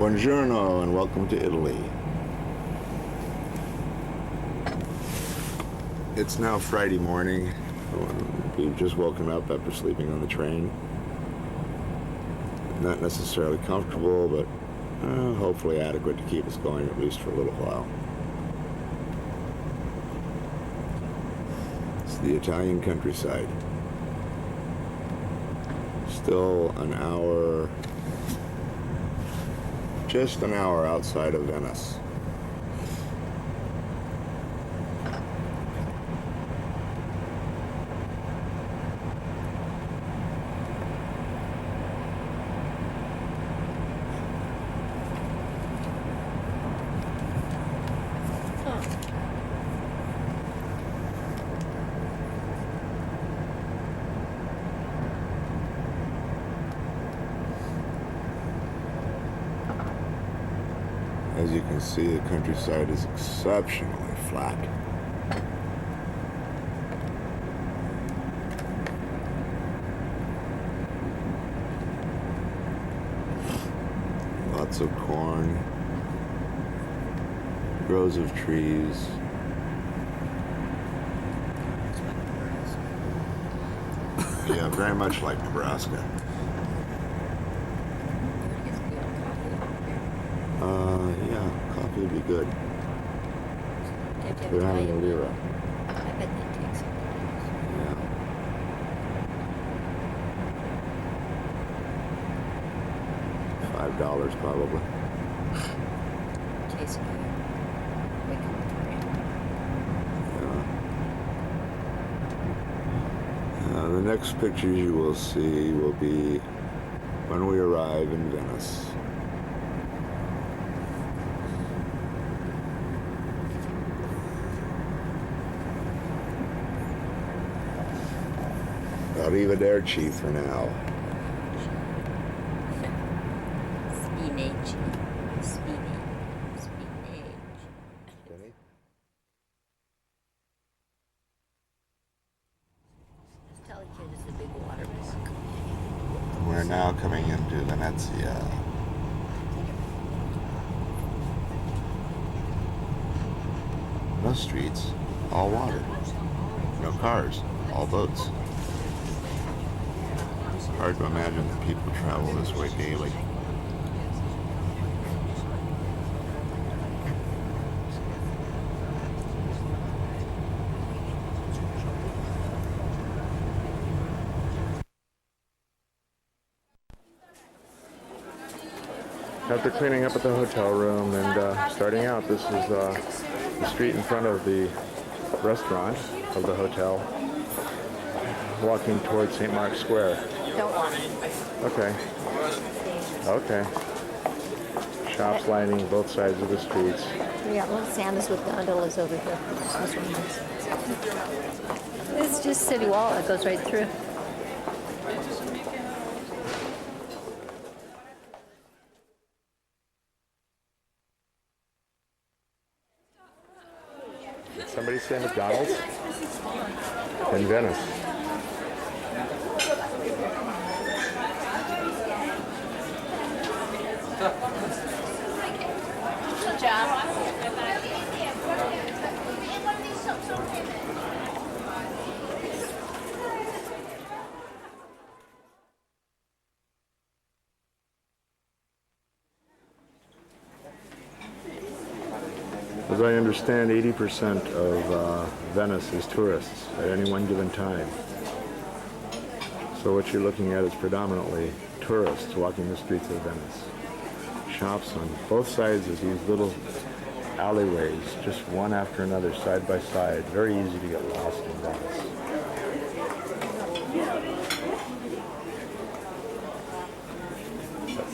Buongiorno and welcome to Italy. It's now Friday morning. We've just woken up after sleeping on the train. Not necessarily comfortable, but hopefully adequate to keep us going at least for a little while. It's the Italian countryside. Still an hour, just an hour outside of Venice. As you can see, the countryside is exceptionally flat. Lots of corn, rows of trees. Yeah, very much like Nebraska. Yeah, coffee would be good. We're having a lira. I bet that takes some Yeah. $5 probably. case of Yeah. The next pictures you will see will be when we arrive in Venice. Arrivederci for now. Spinach. Just tell the kid it's the big water bus. We're now coming into Venezia. No streets, all water. No cars, all boats. Hard to imagine that people travel this way daily. After cleaning up at the hotel room and starting out, this is the street in front of the restaurant of the hotel, walking towards St. Mark's Square. Don't walk. Okay. Okay. Shops lining both sides of the streets. We got little Santas with gondolas over here. It's just city wall that goes right through. Did somebody say McDonald's? In Venice. Good job. As I understand, 80% of Venice is tourists at any one given time. So what you're looking at is predominantly tourists walking the streets of Venice. Shops on both sides of these little alleyways, just one after another, side by side. Very easy to get lost in Venice.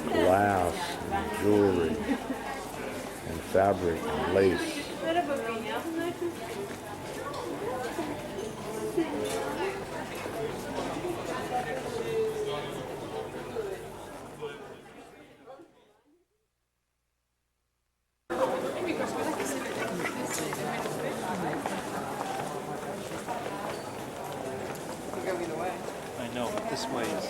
Glass and jewelry and fabric and lace. I know, but this way is...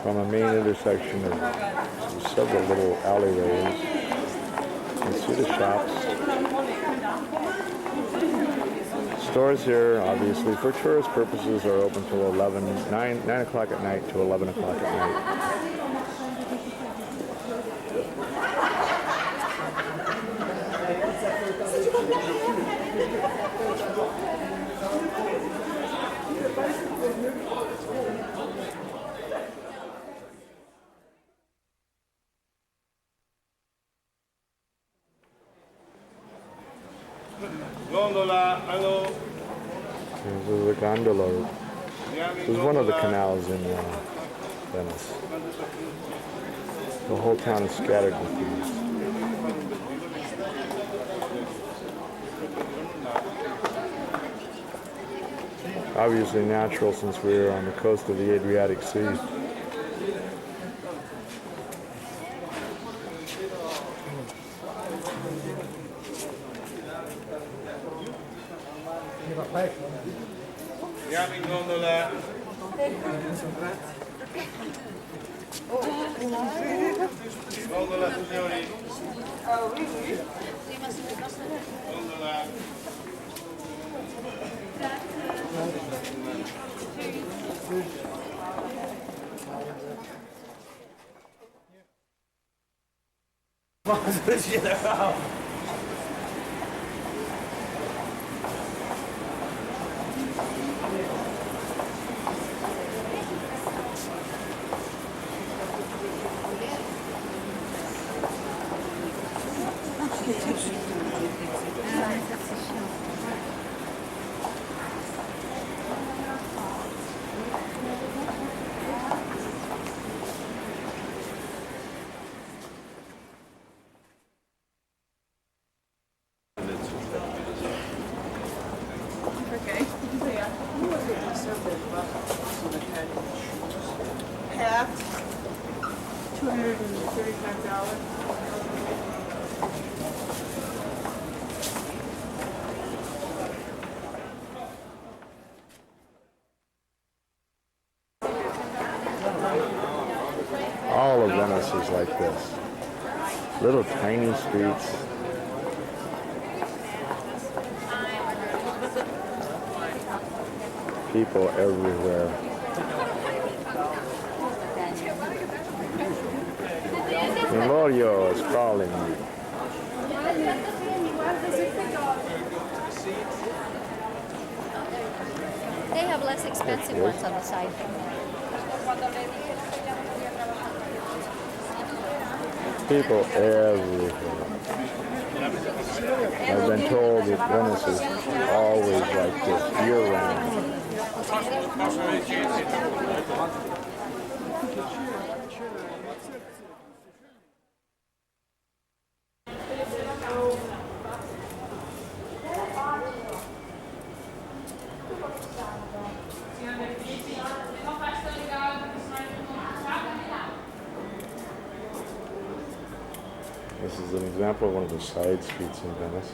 From a main intersection of several little alleyways. You can see the shops. Stores here, obviously, for tourist purposes, are open till 9 o'clock at night to 11 o'clock at night. This is a gondola. This is one of the canals in Venice. The whole town is scattered with these. Obviously natural since we're on the coast of the Adriatic Sea. Andiamo in gondola. Gondola, signori. Gondola. Half, $235. All of Venice is like this. Little tiny streets. People everywhere. Melorio is calling you. They have less expensive ones on the side. People everywhere. I've been told that Venice is always like this, year-round. This is an example of one of the side streets in Venice.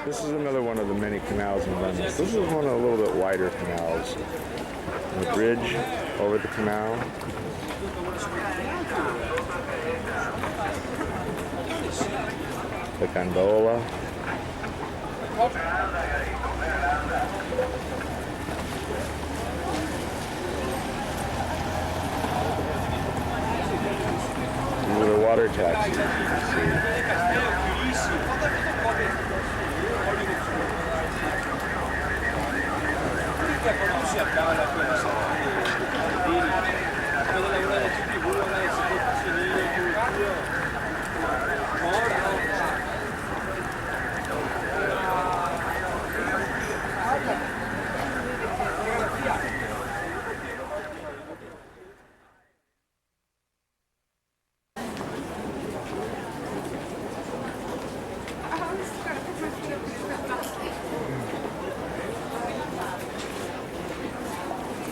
This is another one of the many canals in Venice. This is one of the little bit wider canals. The bridge over the canal. The gondola. These are the water taxis, you can see.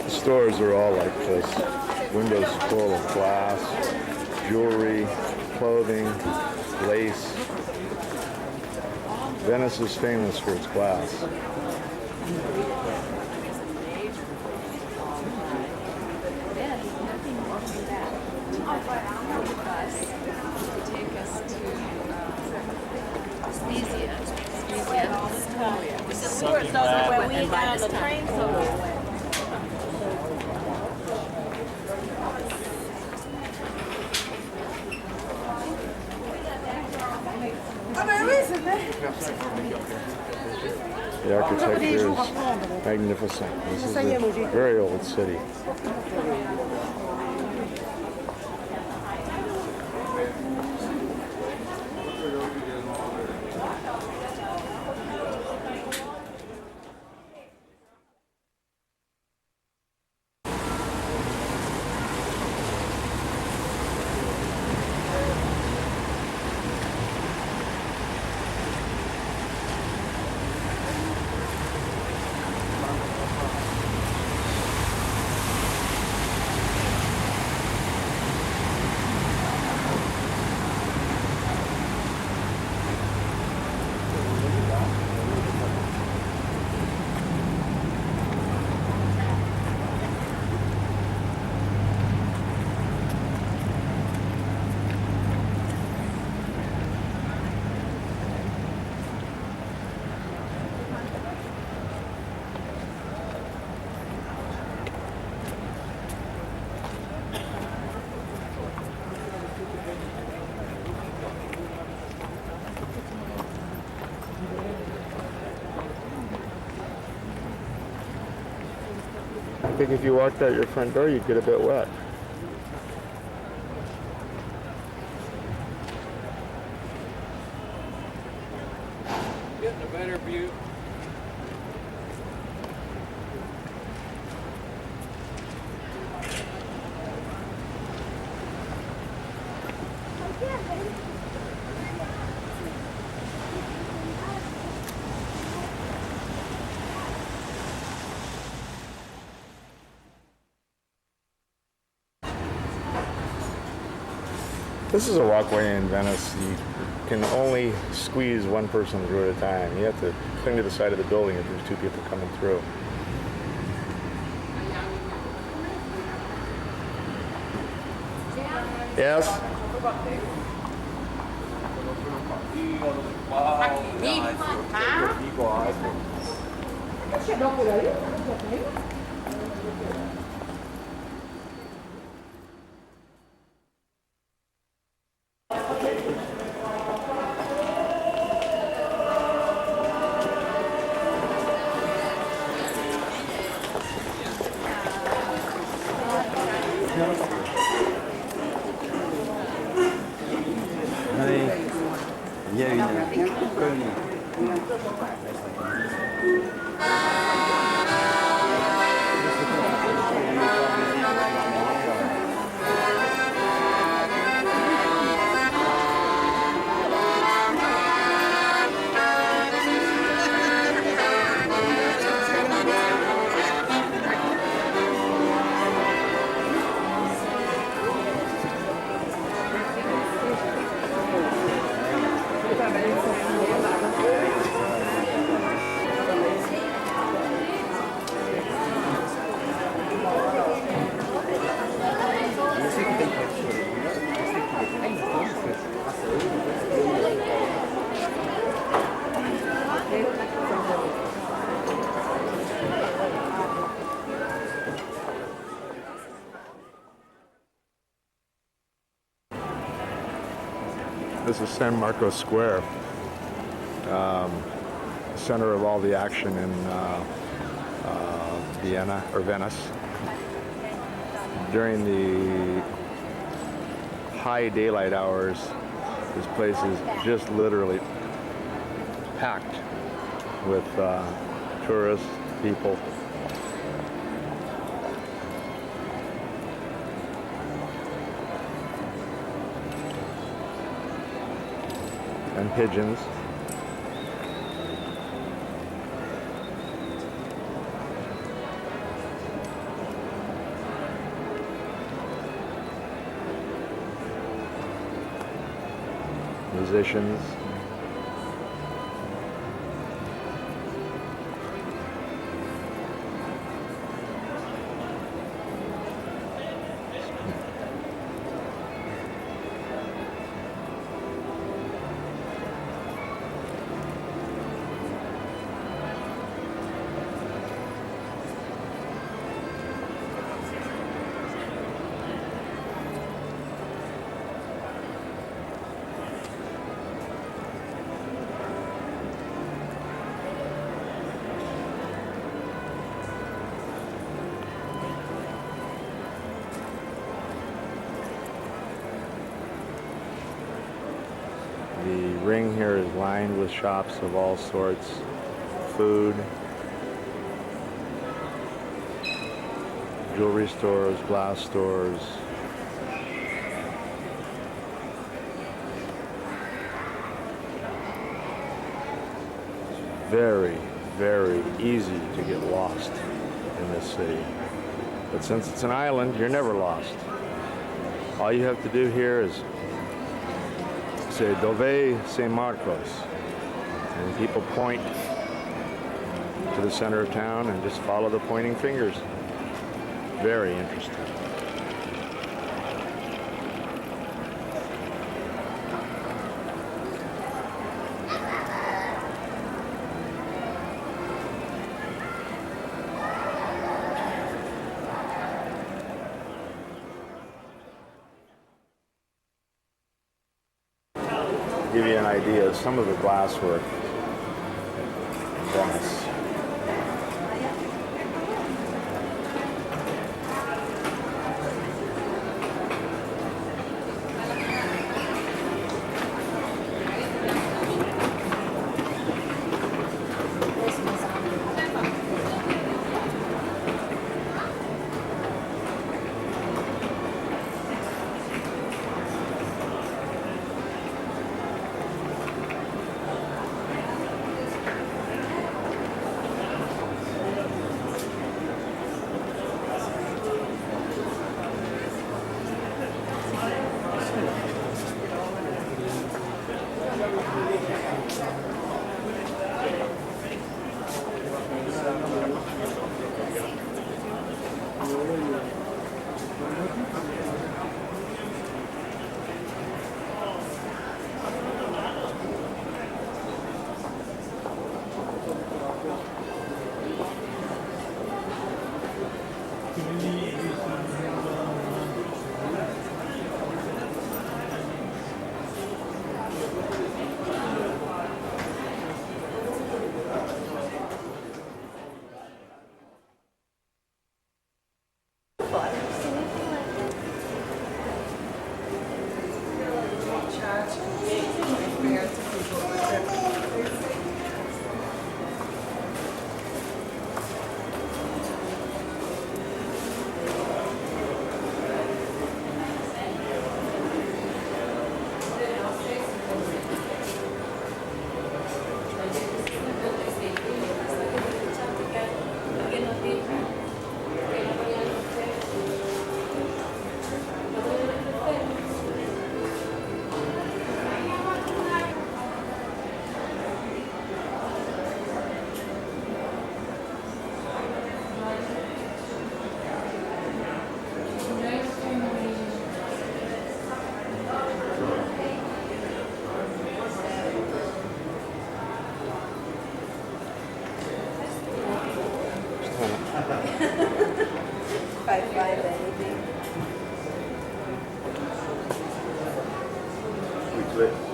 Stores are all like this. Windows full of glass, jewelry, clothing, lace. Venice is famous for its glass. When we got on the train, so The architecture is magnificent. This is a very old city. I think if you walked out your front door, you'd get a bit wet. Getting a better view. This is a walkway in Venice. You can only squeeze one person through at a time. You have to cling to the side of the building if there's two people coming through. Yes? Il y a une colonie. This is San Marcos Square, center of all the action in Vienna or Venice. During the high daylight hours, this place is just literally packed with tourists, people. And pigeons. Musicians. The ring here is lined with shops of all sorts, food, jewelry stores, glass stores. It's very, very easy to get lost in this city. But since it's an island, you're never lost. All you have to do here is say, Dove San Marcos? And people point to the center of town and just follow the pointing fingers. Very interesting. Give you an idea of some of the glasswork in Venice.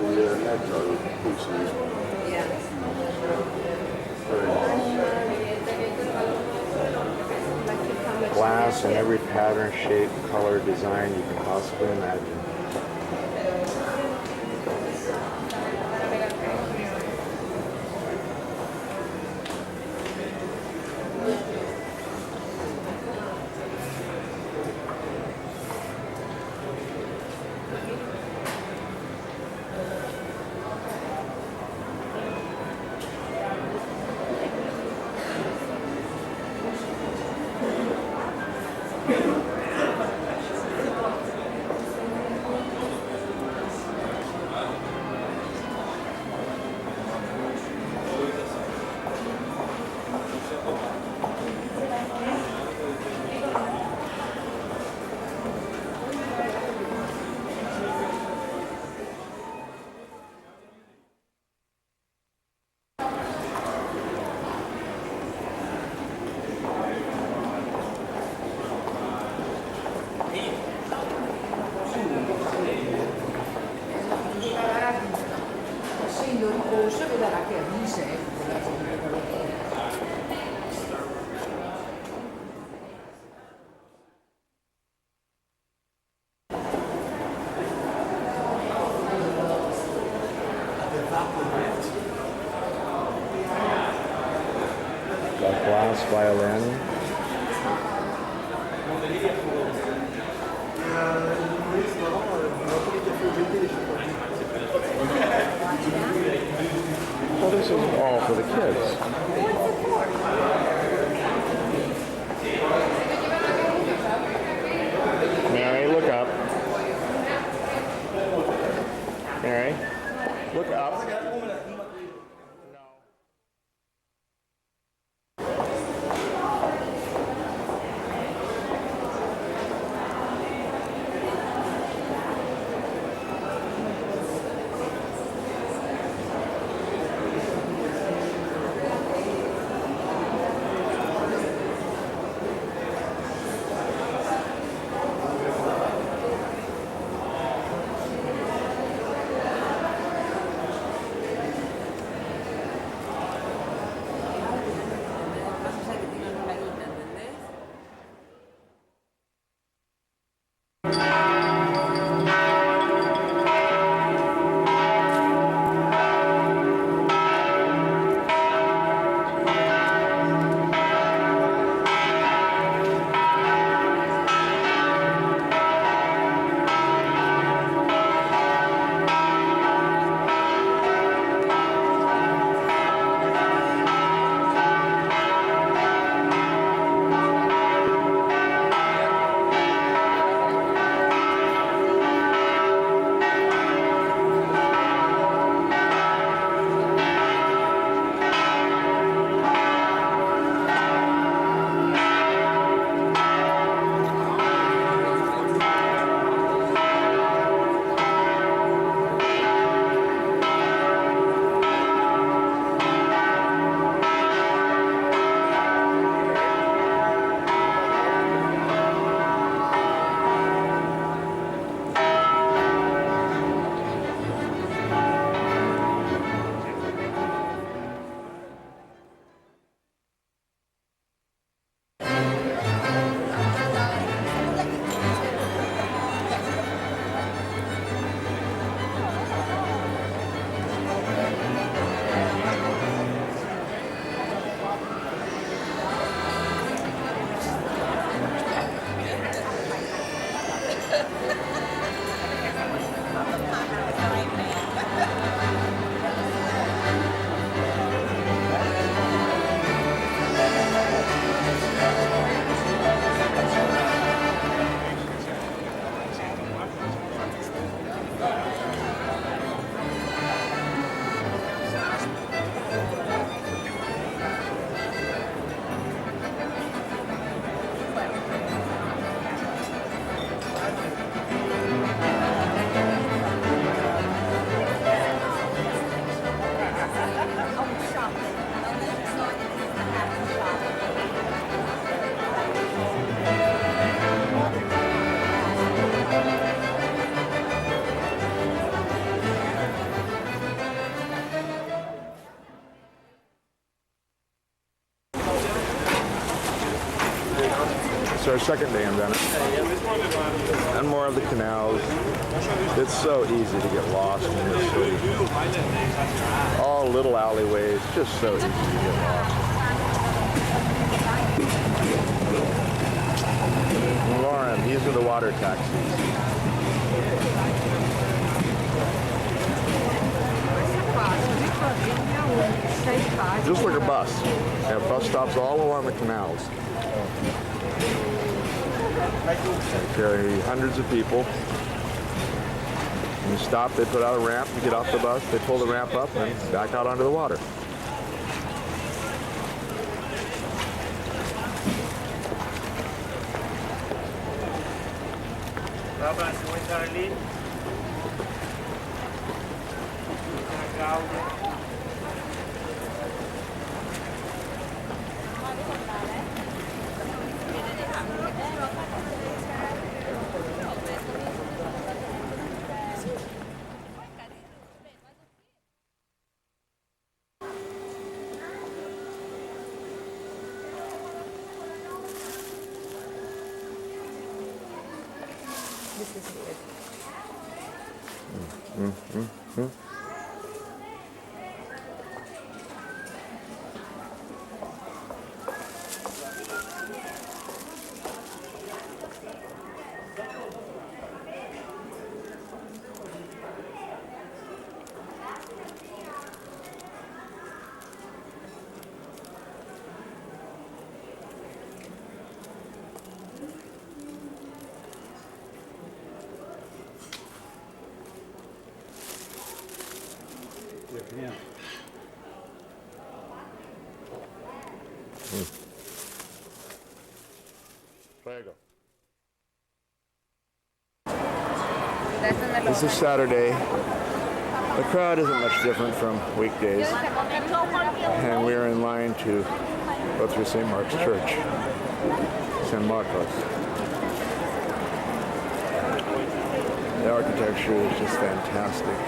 We Glass in every pattern, shape, color, design you can possibly imagine. That glass violin. Well, this is all for the kids. Mary, look up. Mary, look up. our second day in Venice. And more of the canals. It's so easy to get lost in this city. All little alleyways, just so easy to get lost. Lauren, these are the water taxis. Just like a bus. They have bus stops all along the canals. They carry hundreds of people. When you stop, they put out a ramp. You get off the bus, they pull the ramp up and back out onto the water. This is weird. Yeah. This is Saturday. The crowd isn't much different from weekdays. And we're in line to go through St. Mark's Church. San Marcos. The architecture is just fantastic.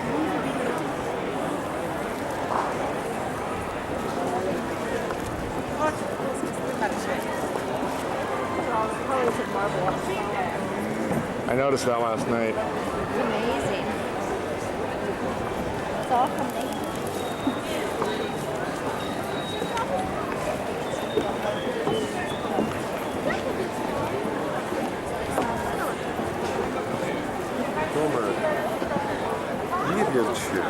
I noticed that last night. It's amazing. It's all from me. Homer, nie wiesz się.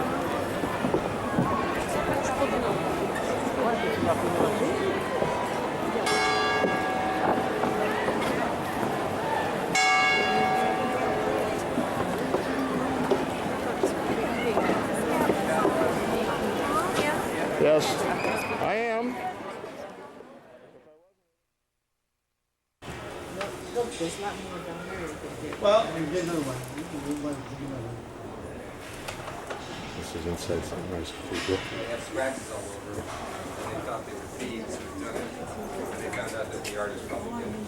Yes, I am. Well, you get another one. This is inside St. Mark's Cathedral. They had scratches all over them, and they thought they were thieves who had done it, and they found out that the artist probably did it.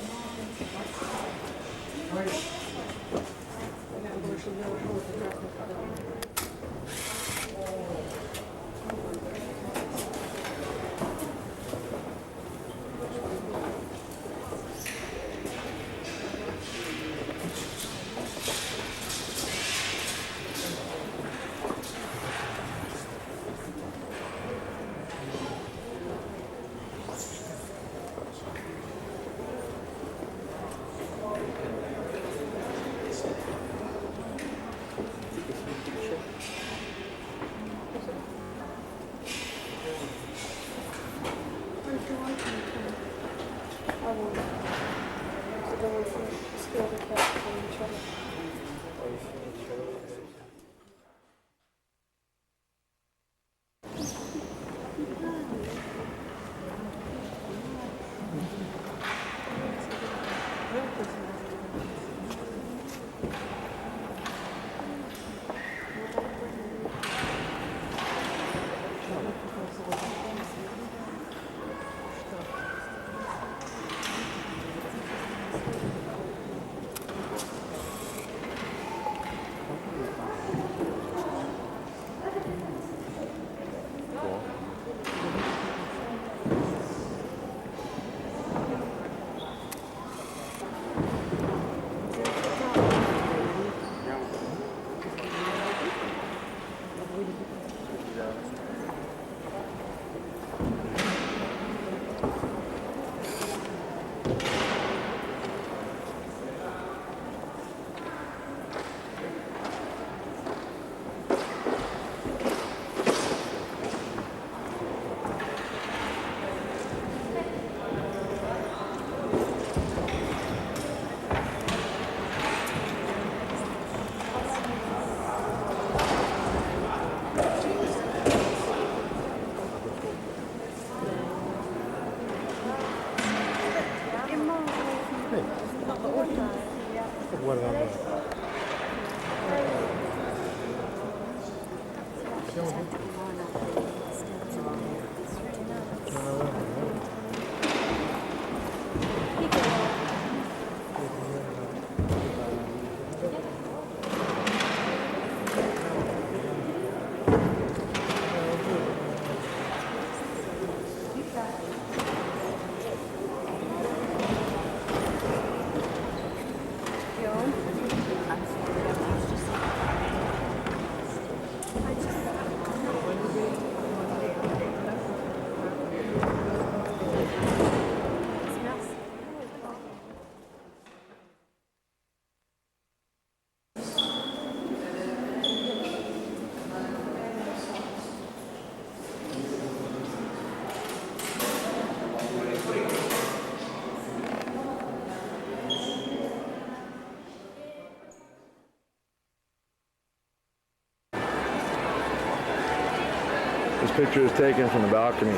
This picture is taken from the balcony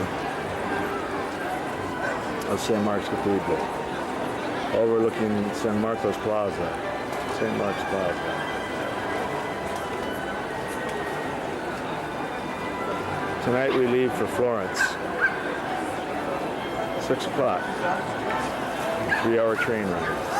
of St. Mark's Cathedral, overlooking San Marcos Plaza, St. Mark's Plaza. Tonight we leave for Florence, 6 o'clock, 3-hour train ride.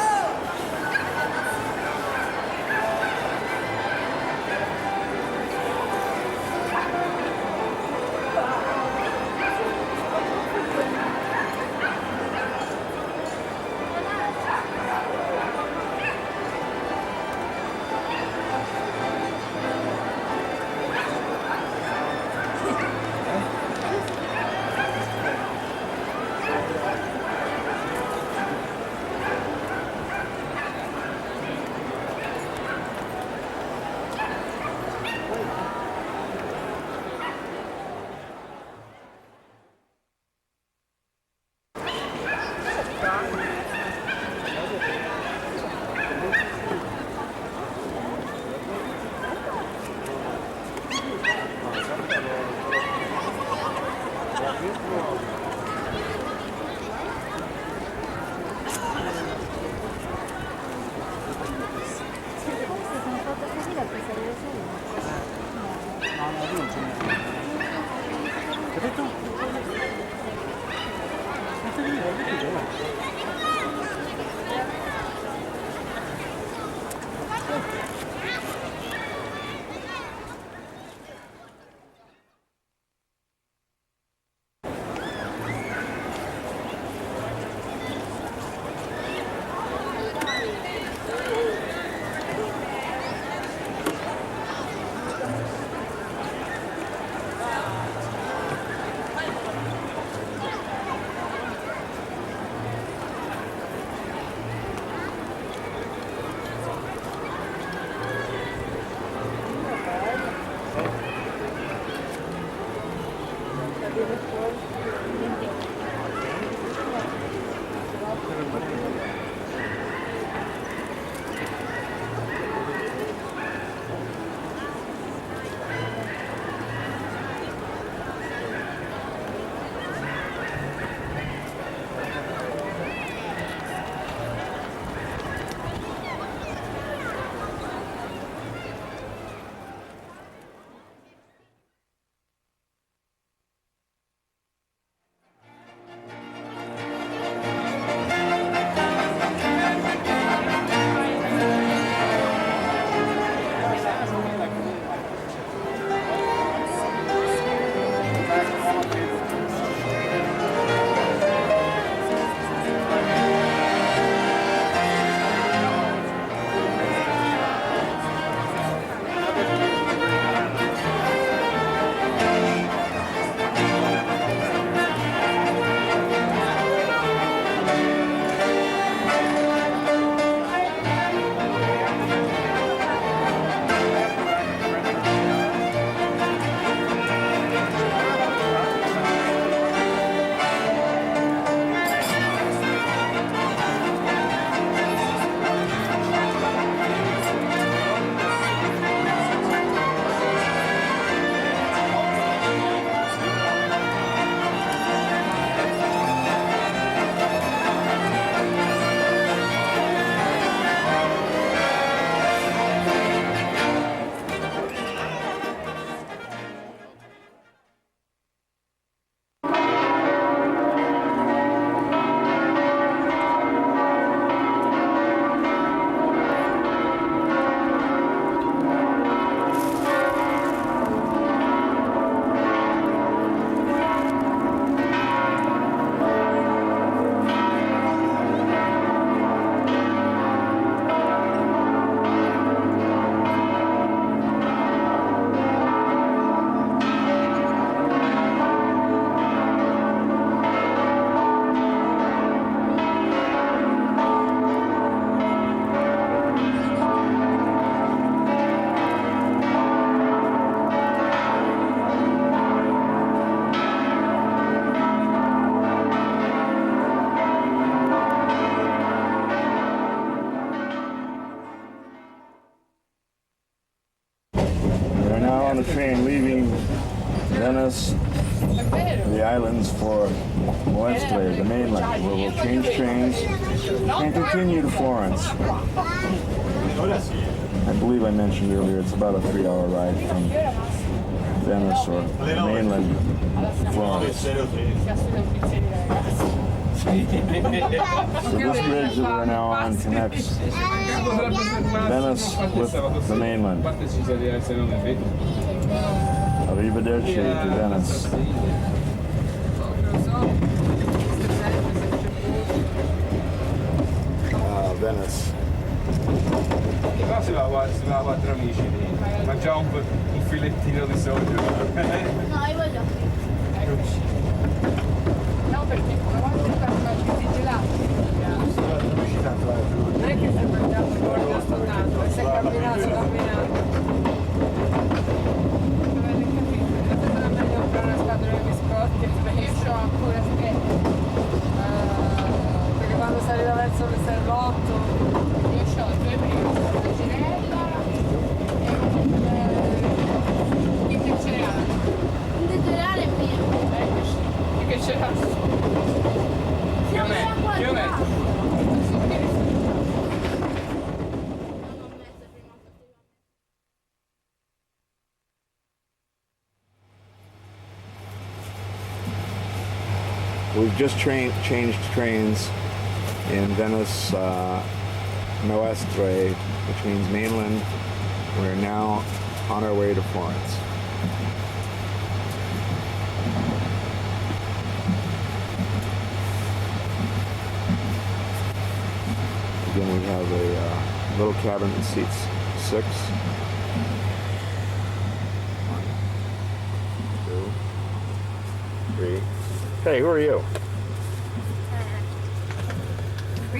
Moestre, the mainland, where we'll change trains and continue to Florence. I believe I mentioned earlier it's about a 3-hour ride from Venice or mainland Florence. So this bridge that we're now on connects Venice with the mainland. Arrivederci to Venice. Venice. Però si va a quattro amici lì. Mangiamo un filettino di sodio. No, io voglio. No, perché una volta che faccio i gelati, non è che stai mangiando soltanto, sei camminato. Non avete capito, è meglio comprare una scatola di biscotti, io ho ancora perché quando si arriva verso le 6-8, io ho 2 primi, una girella e che cereale. Un cereale è mio. Che cereale? Più o meno. We've just changed trains in Venice, Moestre, which means mainland. We're now on our way to Florence. Again, we have a little cabin that seats 6. 1, 2, 3. Hey, who are you?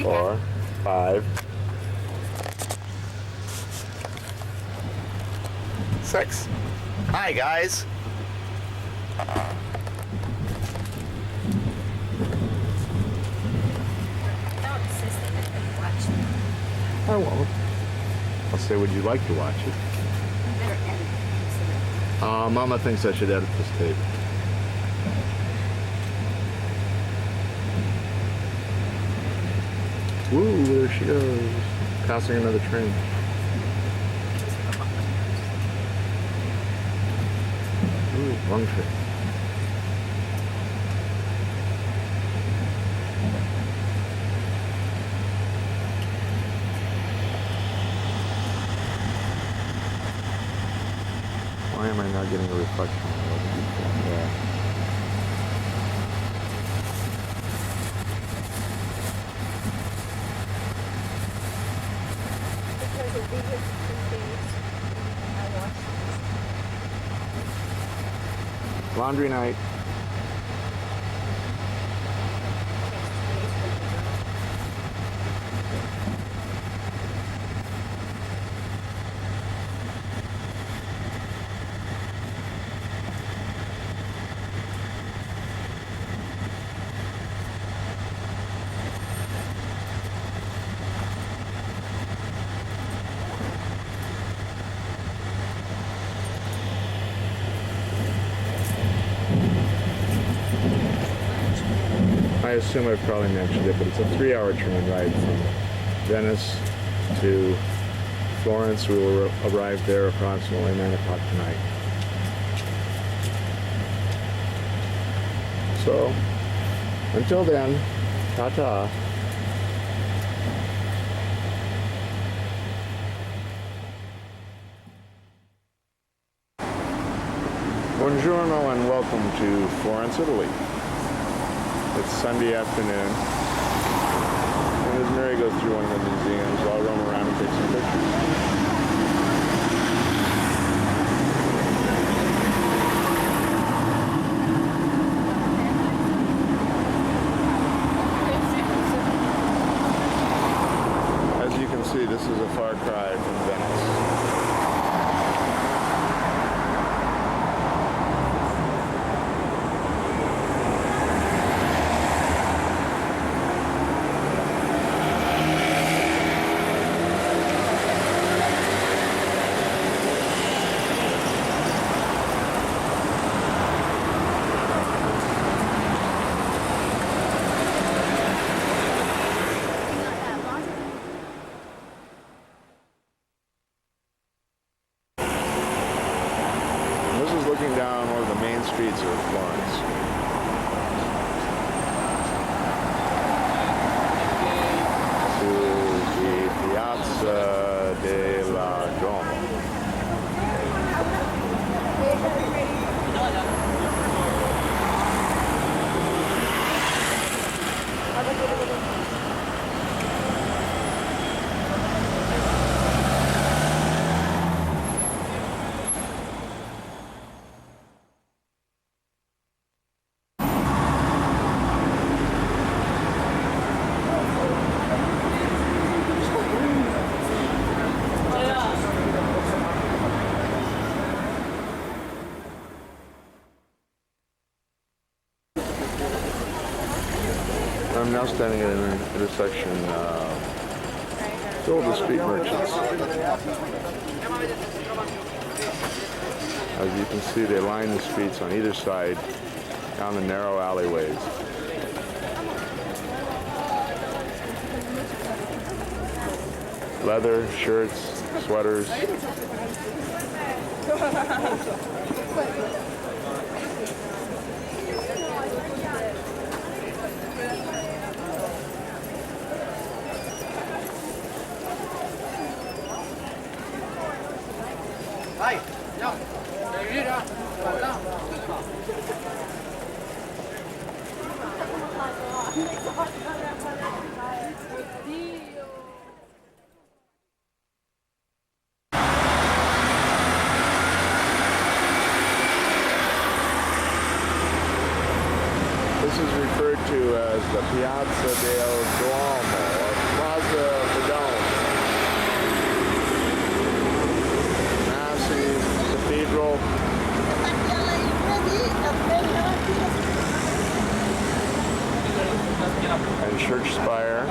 4, 5, 6. Hi, guys. I won't. I'll say, would you like to watch it? Mama thinks I should edit this tape. Woo, there she goes. Passing another train. Ooh, wrong train. Why am I not getting a reflection? Yeah. Because of these days, I watched Laundry night. I assume I've probably mentioned it, but it's a 3-hour train ride from Venice to Florence. We will arrive there approximately 9 o'clock tonight. So, until then, ta-ta. Buongiorno and welcome to Florence, Italy. It's Sunday afternoon, and as Mary goes through one of the museums, I'll roam around and take some pictures. As you can see, this is a far cry from Venice. I'm now standing at an intersection filled with street merchants. As you can see, they line the streets on either side down the narrow alleyways. Leather, shirts, sweaters. This is referred to as the Piazza del Duomo, or Plaza of the Dome. Massive cathedral. And church spire.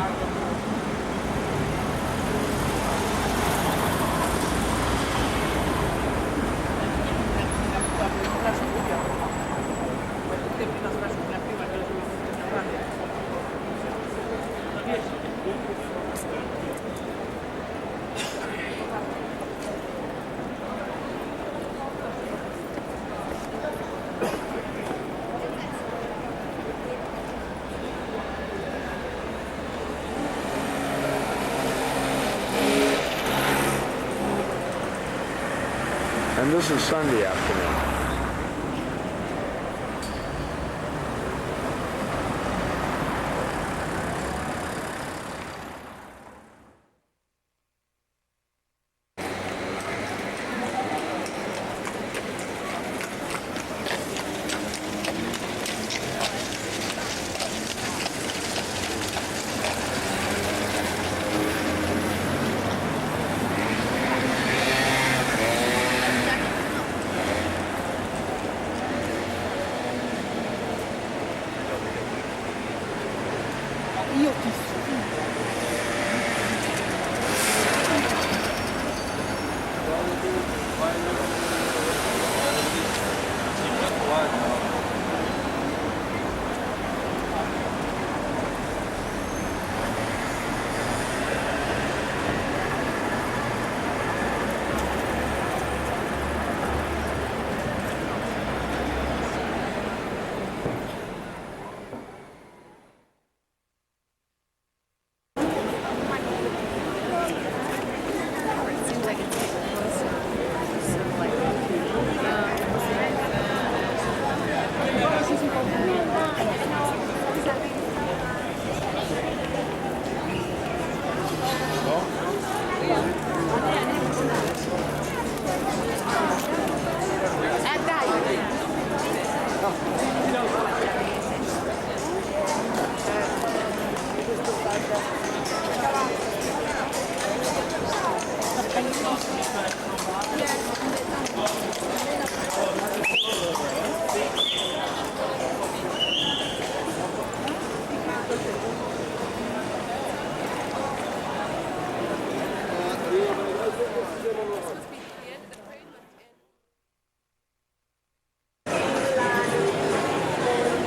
And this is Sunday afternoon.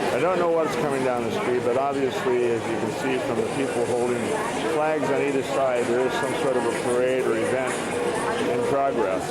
I don't know what's coming down the street, but obviously, as you can see from the people holding flags on either side, there is some sort of a parade or event in progress.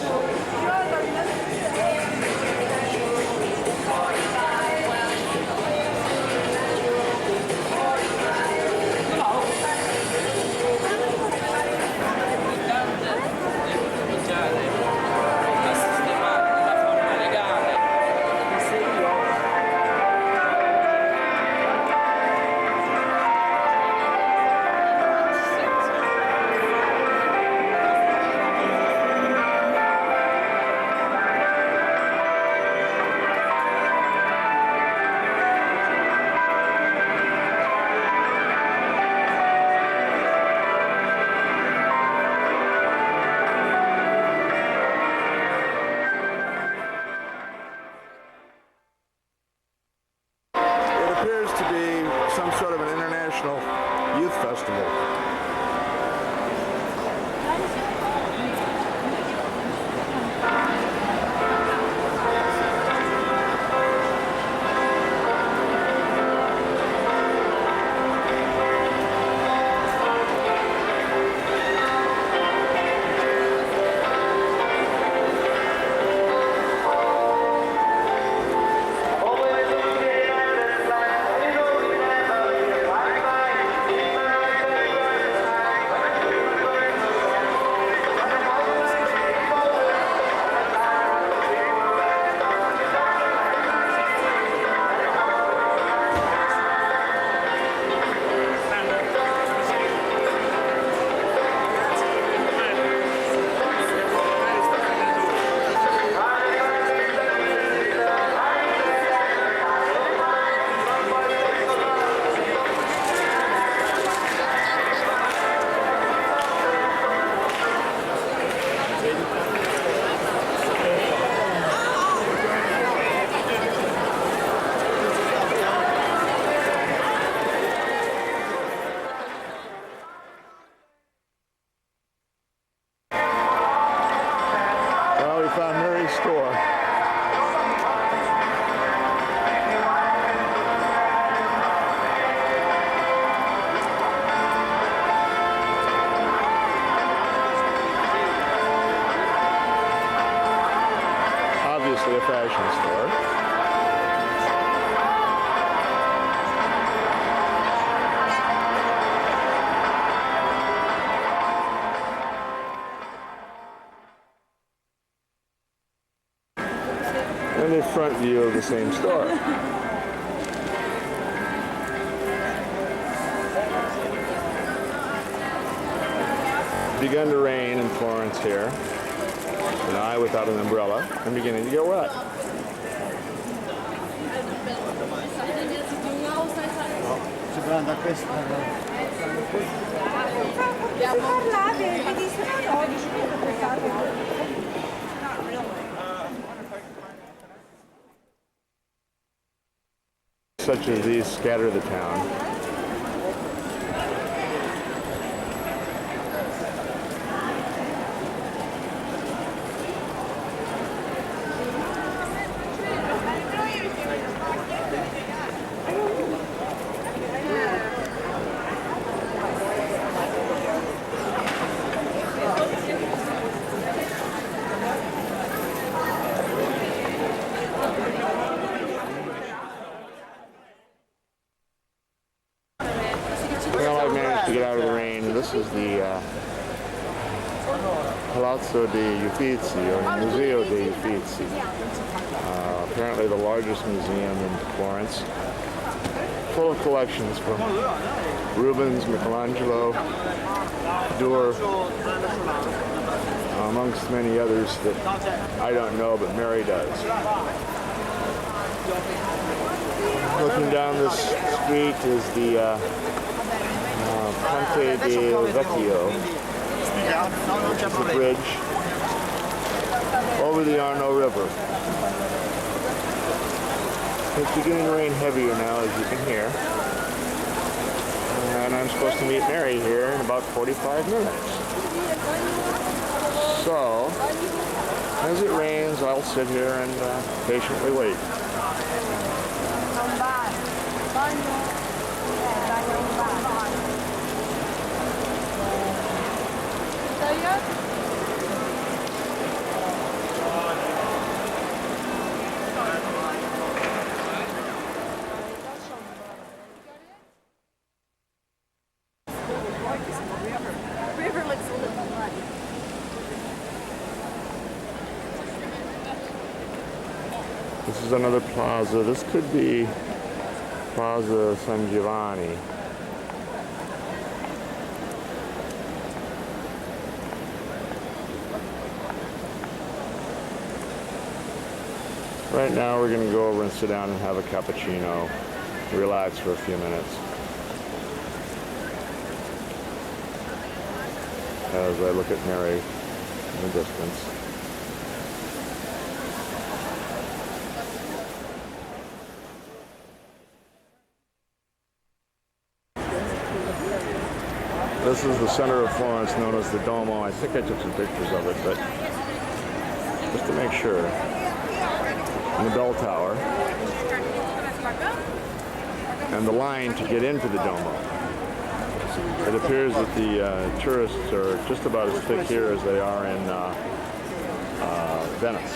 International Youth Festival. Well, we found Mary's store. Obviously a fashion store. And a front view of the same store. Begun to rain in Florence here, and I, without an umbrella, am beginning to get wet. Si prende a questa. Parlate, mi disse no, dici che ho pregato. Such as these scatter the town. Well, I've managed to get out of the rain. This is the Palazzo dei Uffizi, or Museo dei Uffizi. Apparently the largest museum in Florence. Full of collections from Rubens, Michelangelo, Durer, amongst many others that I don't know, but Mary does. Looking down this street is the Ponte di Vecchio, which is the bridge over the Arno River. It's beginning to rain heavier now, as you can hear. And I'm supposed to meet Mary here in about 45 minutes. So, as it rains, I'll sit here and patiently wait. River looks a little muddy. This is another plaza. This could be Plaza San Giovanni. Right now we're going to go over and sit down and have a cappuccino, relax for a few minutes. As I look at Mary in the distance. This is the center of Florence, known as the Duomo. I think I took some pictures of it, but just to make sure. And the bell tower. And the line to get into the Duomo. It appears that the tourists are just about as thick here as they are in Venice.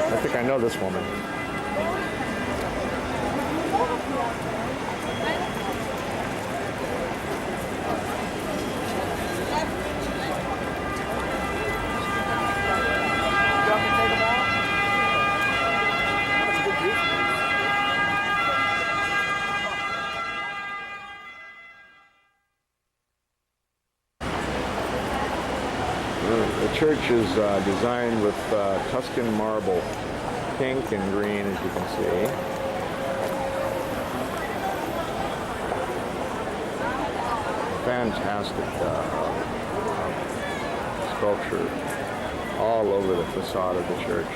I think I know this woman. The church is designed with Tuscan marble, pink and green, as you can see. Fantastic sculpture all over the facade of the church.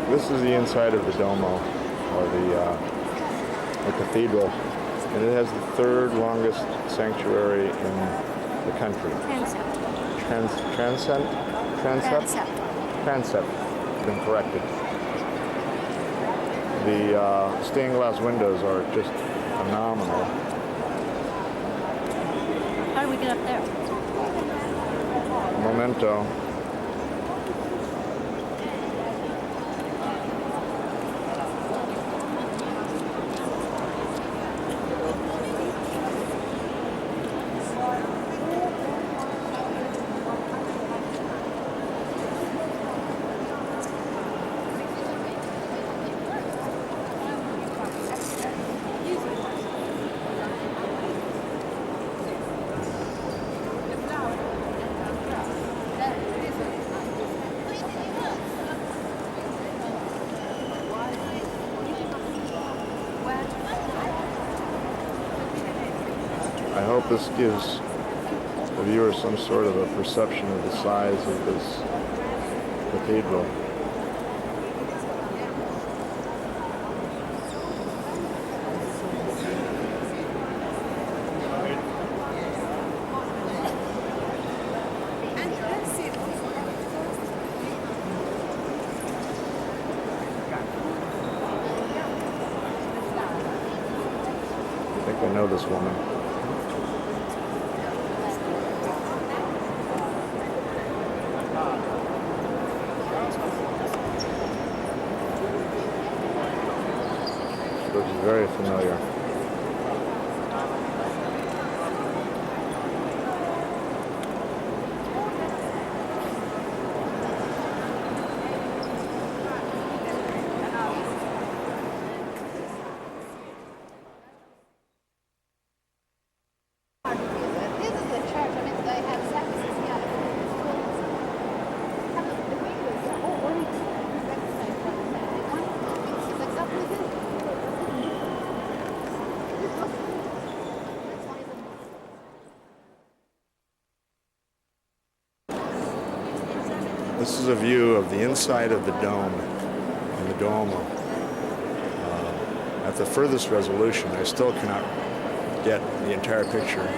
This is the inside of the Duomo, or the cathedral, and it has the third longest sanctuary in the country. Transept. Been corrected. The stained glass windows are just phenomenal. How do we get up there? Memento. I hope this gives the viewer some sort of a perception of the size of this cathedral. I think I know this woman. Looks very familiar. This is a view of the inside of the dome in the Duomo. At the furthest resolution, I still cannot get the entire picture.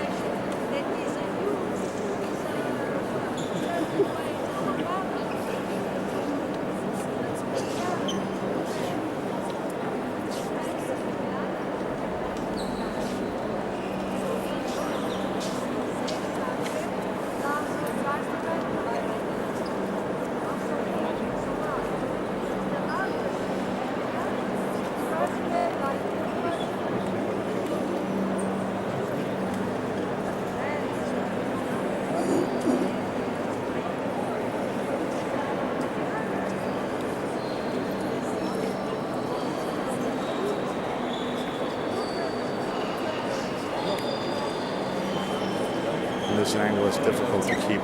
this angle, it's difficult to keep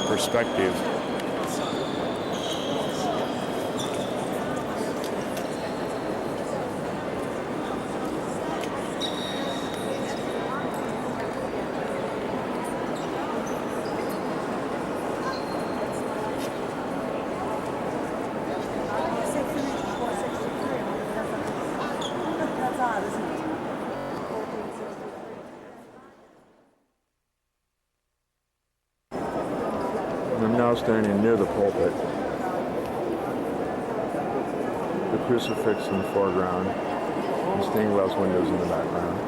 perspective. I'm now standing near the pulpit. The crucifix in the foreground, and stained glass windows in the background.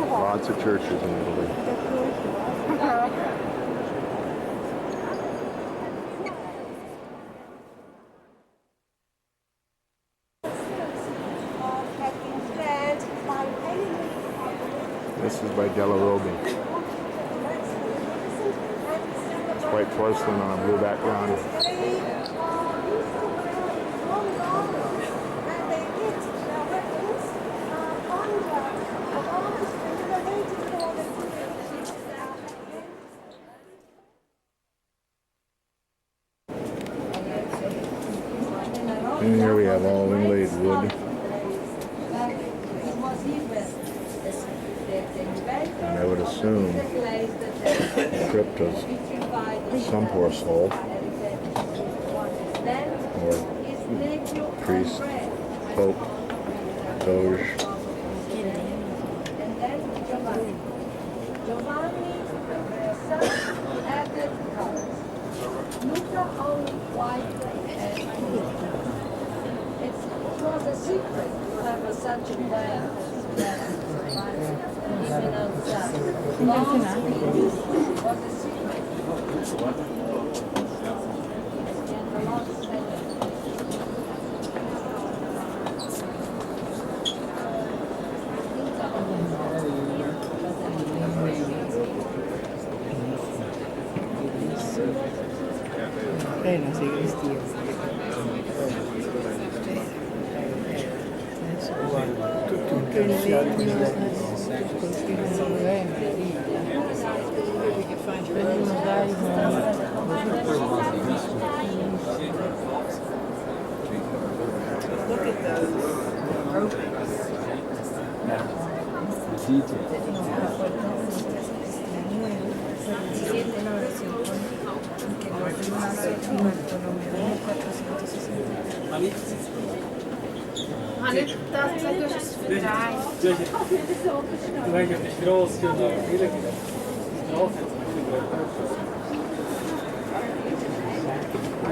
Lots of churches in Italy. This is by Della Robbie. It's white porcelain on a blue background. And here we have all inlaid wood. And I would assume crypt of some poor soul, or priest, pope, doge. It was a secret to have such a plan. Even outside. Long speech was a secret. La sagrestia. Tutto il legno col meraviglia. Ognuno dai Look at those. Dat zijn dus verdraaid. Du hast ja die Strasse und auch viele Strasse.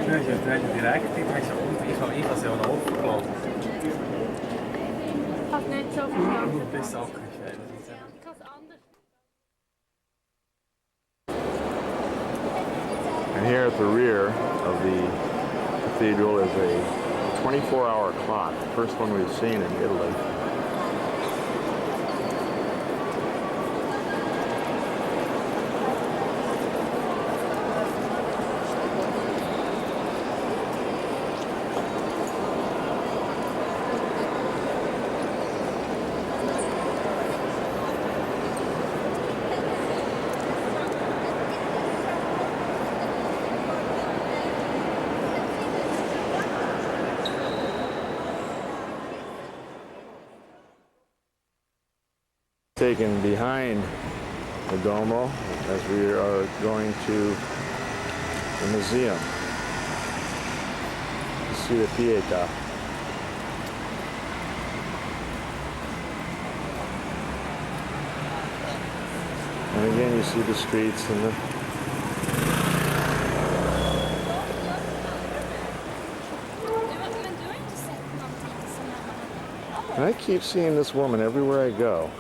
Du hast ja direkt, ich habe sie auch noch offen gelassen. Ik had net zo verstandig. Das ist auch kein Schwein. Ik had anders. And here at the rear of the cathedral is a 24-hour clock, the first one we've seen in Italy. Taken behind the Duomo as we are going to the museum to see the Pietà. And again you see the streets and the and I keep seeing this woman everywhere I go.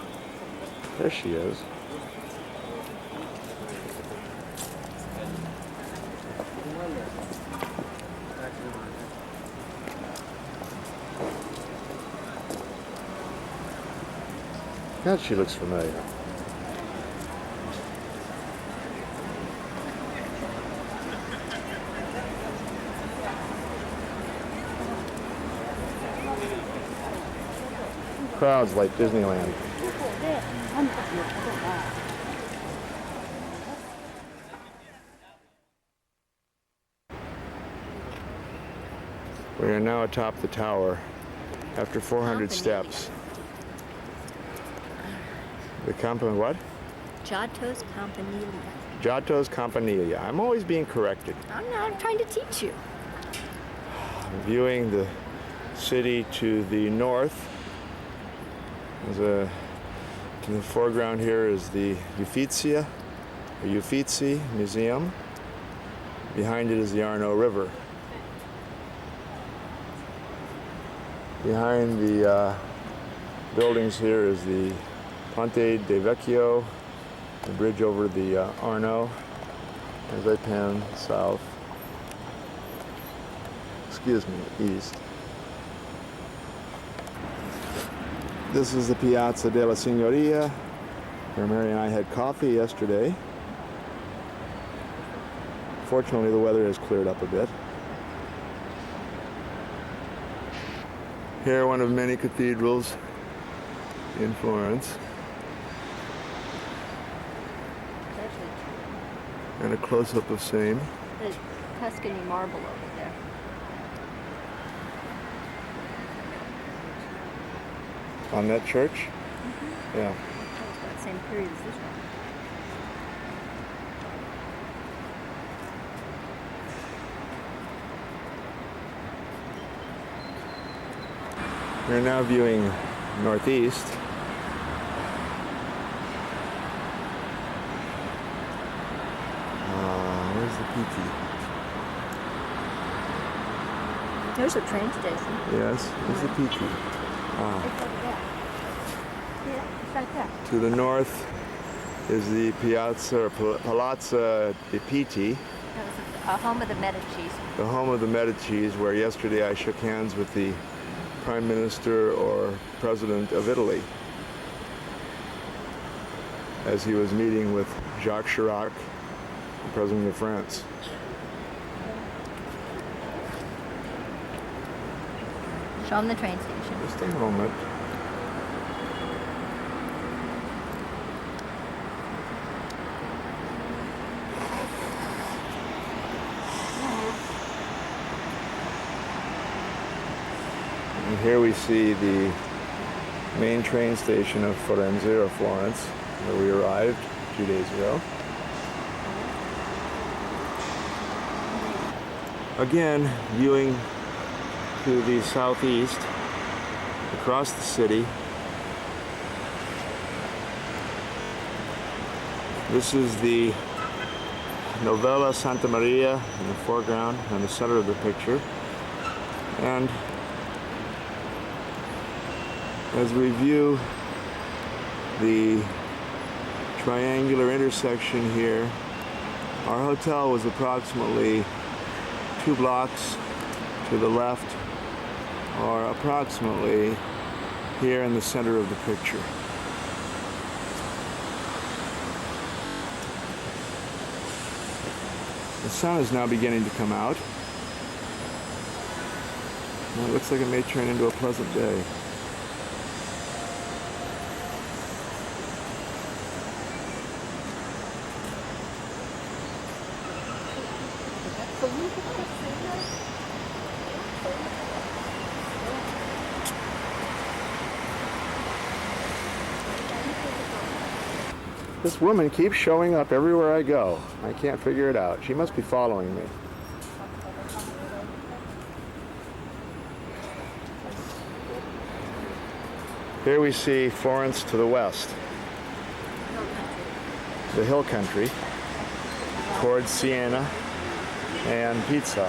There she is. God, she looks familiar. Crowds like Disneyland. We are now atop the tower after 400 steps. The what? Giotto's Campanile. Giotto's Campanile. I'm always being corrected. I'm trying to teach you. Viewing the city to the north. To the foreground here is the Uffizi Museum. Behind it is the Arno River. Behind the buildings here is the Ponte de Vecchio, the bridge over the Arno, as I pan south. Excuse me, east. This is the Piazza della Signoria, where Mary and I had coffee yesterday. Fortunately, the weather has cleared up a bit. Here, one of many cathedrals in Florence. And a close-up of same. The Tuscany marble over there. On that church? Mm-hmm. Yeah. That was about the same period as this one. We're now viewing northeast. Where's the PT? There's a train station. Yes, there's the PT. It's over there. Yeah, it's right there. To the north is the Palazzo di Pitti, That was a home of the Medicis. the home of the Medicis, where yesterday I shook hands with the Prime Minister or President of Italy as he was meeting with Jacques Chirac, the President of France. Show them the train station. Just a moment. And here we see the main train station of Firenze or Florence, where we arrived 2 days ago. Again, viewing to the southeast, across the city. This is the Novella Santa Maria in the foreground and the center of the picture. And as we view the triangular intersection here, our hotel was approximately 2 blocks to the left, or approximately here in the center of the picture. The sun is now beginning to come out. Well, it looks like it may turn into a pleasant day. This woman keeps showing up everywhere I go. I can't figure it out. She must be following me. Here we see Florence to the west. The hill country towards Siena and Pisa.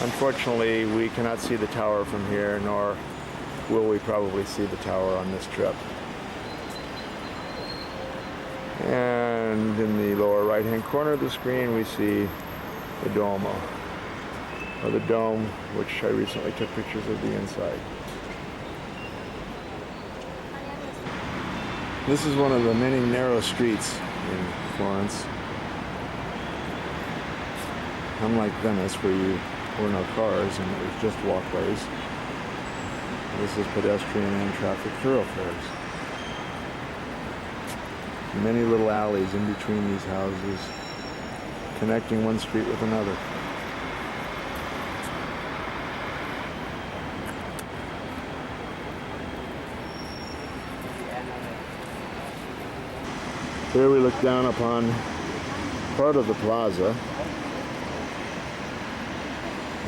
Unfortunately, we cannot see the tower from here, nor will we probably see the tower on this trip. And in the lower right-hand corner of the screen, we see the Duomo, or the dome, which I recently took pictures of the inside. This is one of the many narrow streets in Florence. Unlike Venice, where were no cars and it was just walkways, this is pedestrian and traffic thoroughfares. many little alleys in between these houses, connecting one street with another. Here we look down upon part of the plaza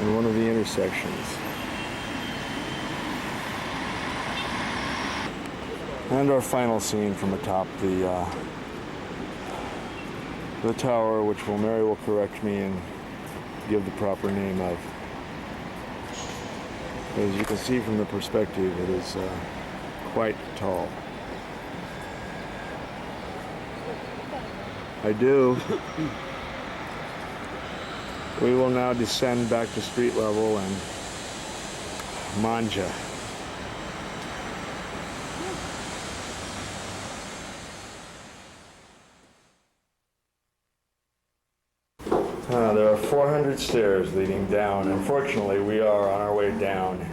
in one of the intersections. And our final scene from atop the tower, which Mary will correct me and give the proper name of. As you can see from the perspective, it is quite tall. I do. We will now descend back to street level and manja. There are 400 stairs leading down. Unfortunately, we are on our way down.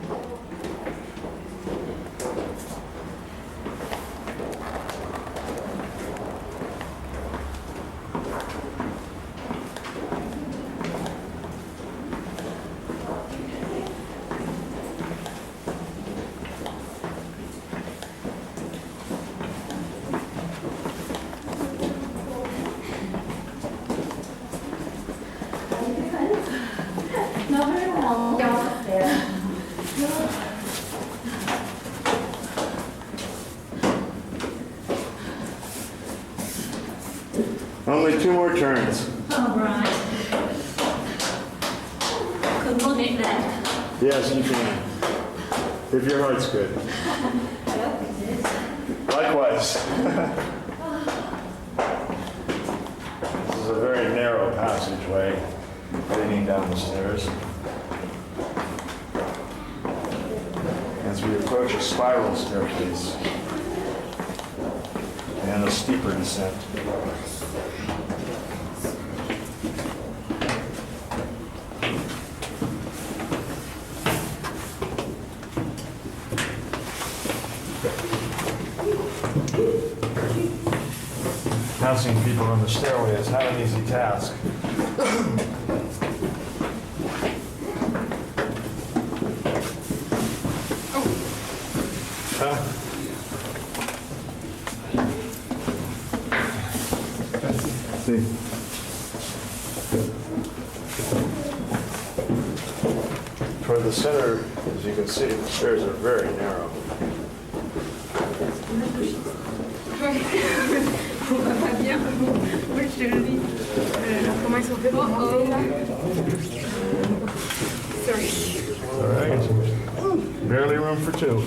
Only 2 more turns. All right. Could run it then. Yes, you can. If your heart's good. I hope it is. Likewise. This is a very narrow passageway leading down the stairs. As we approach a spiral staircase and a steeper descent. Passing people on the stairway is not an easy task. See. Toward the center, as you can see, the stairs are very narrow. All right. Barely room for 2.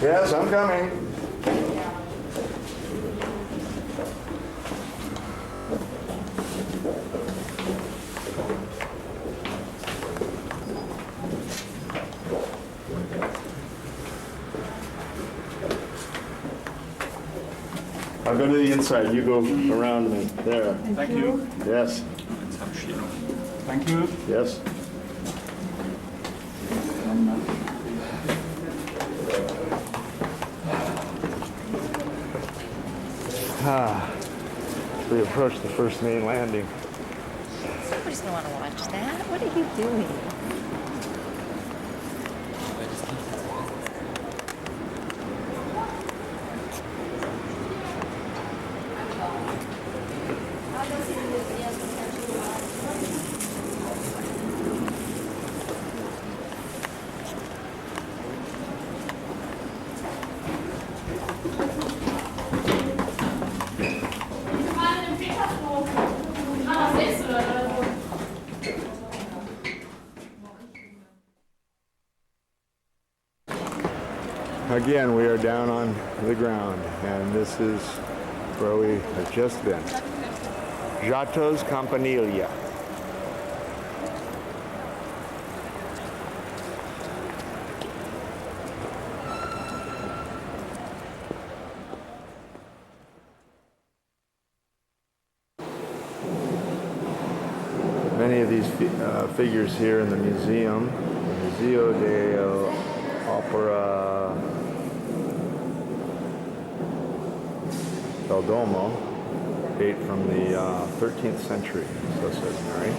Yes, I'm coming. I'll go to the inside. You go around me. There. Thank you. Yes. Thank you. Yes. We approach the first main landing. Somebody's gonna want to watch that. What are you doing? Again, we are down on the ground, and this is where we have just been. Giotto's Campanile. Many of these figures here in the museum Museo dell'Opera del Duomo date from the 13th century, so says Mary.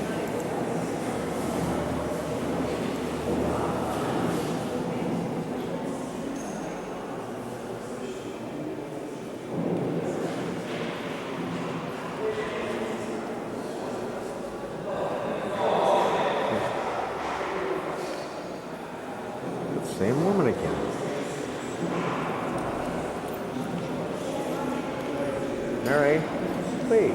Same woman again. Mary, please.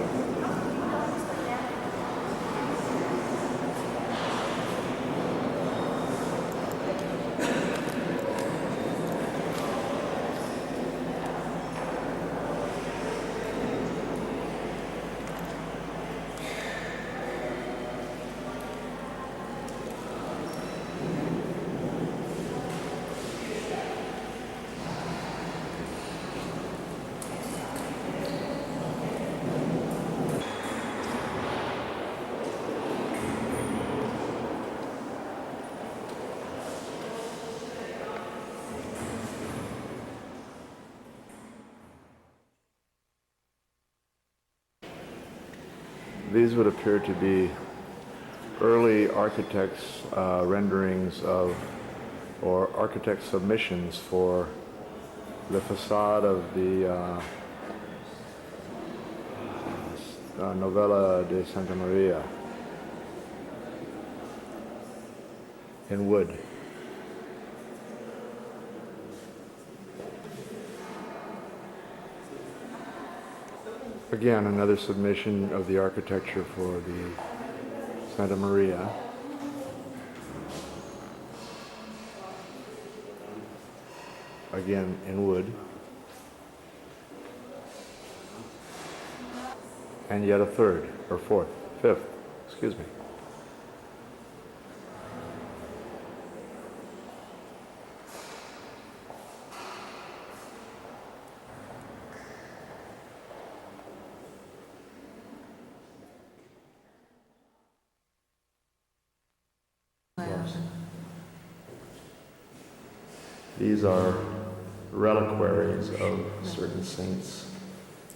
These would appear to be early architects' renderings of, or architect submissions for the facade of the Novella de Santa Maria in wood. Again, another submission of the architecture for the Santa Maria. Again, in wood. And yet a third, or fourth, fifth, excuse me. These are reliquaries of certain saints.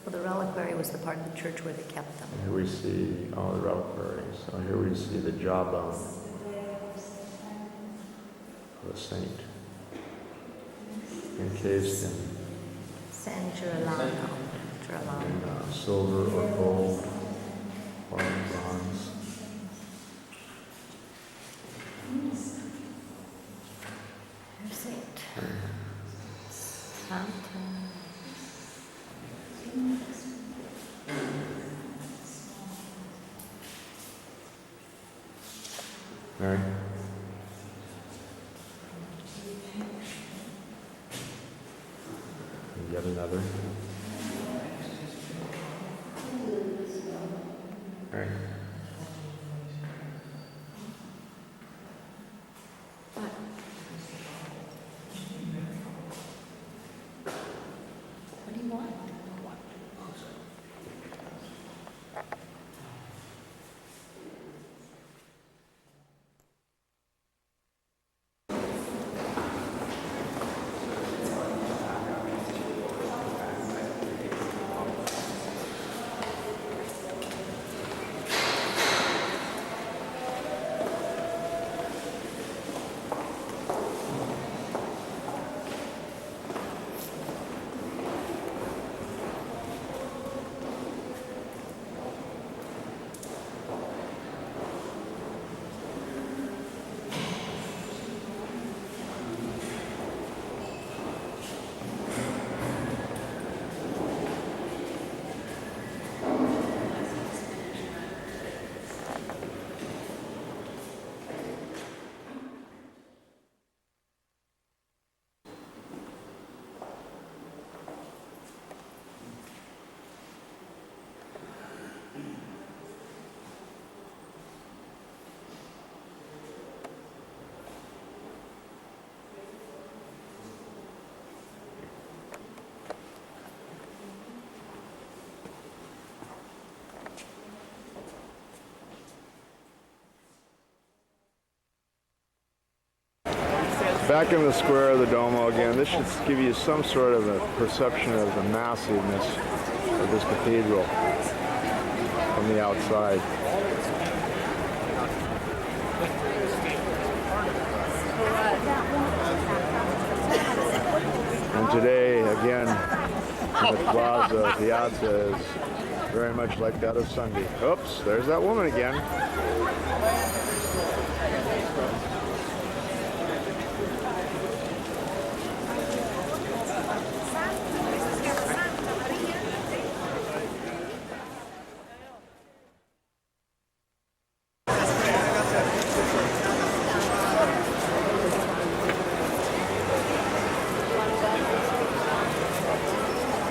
Well, the reliquary was the part of the church where they kept them. Here we see all the reliquaries. So here we see the jawbone of a saint encased in San Girolamo. silver or gold or bronze. Saint Santa. Mary? And yet another. Mary? What do you want? Back in the square of the Duomo again, this should give you some sort of a perception of the massiveness of this cathedral from the outside. And today, again, the piazza is very much like that of Sunday. Oops, there's that woman again.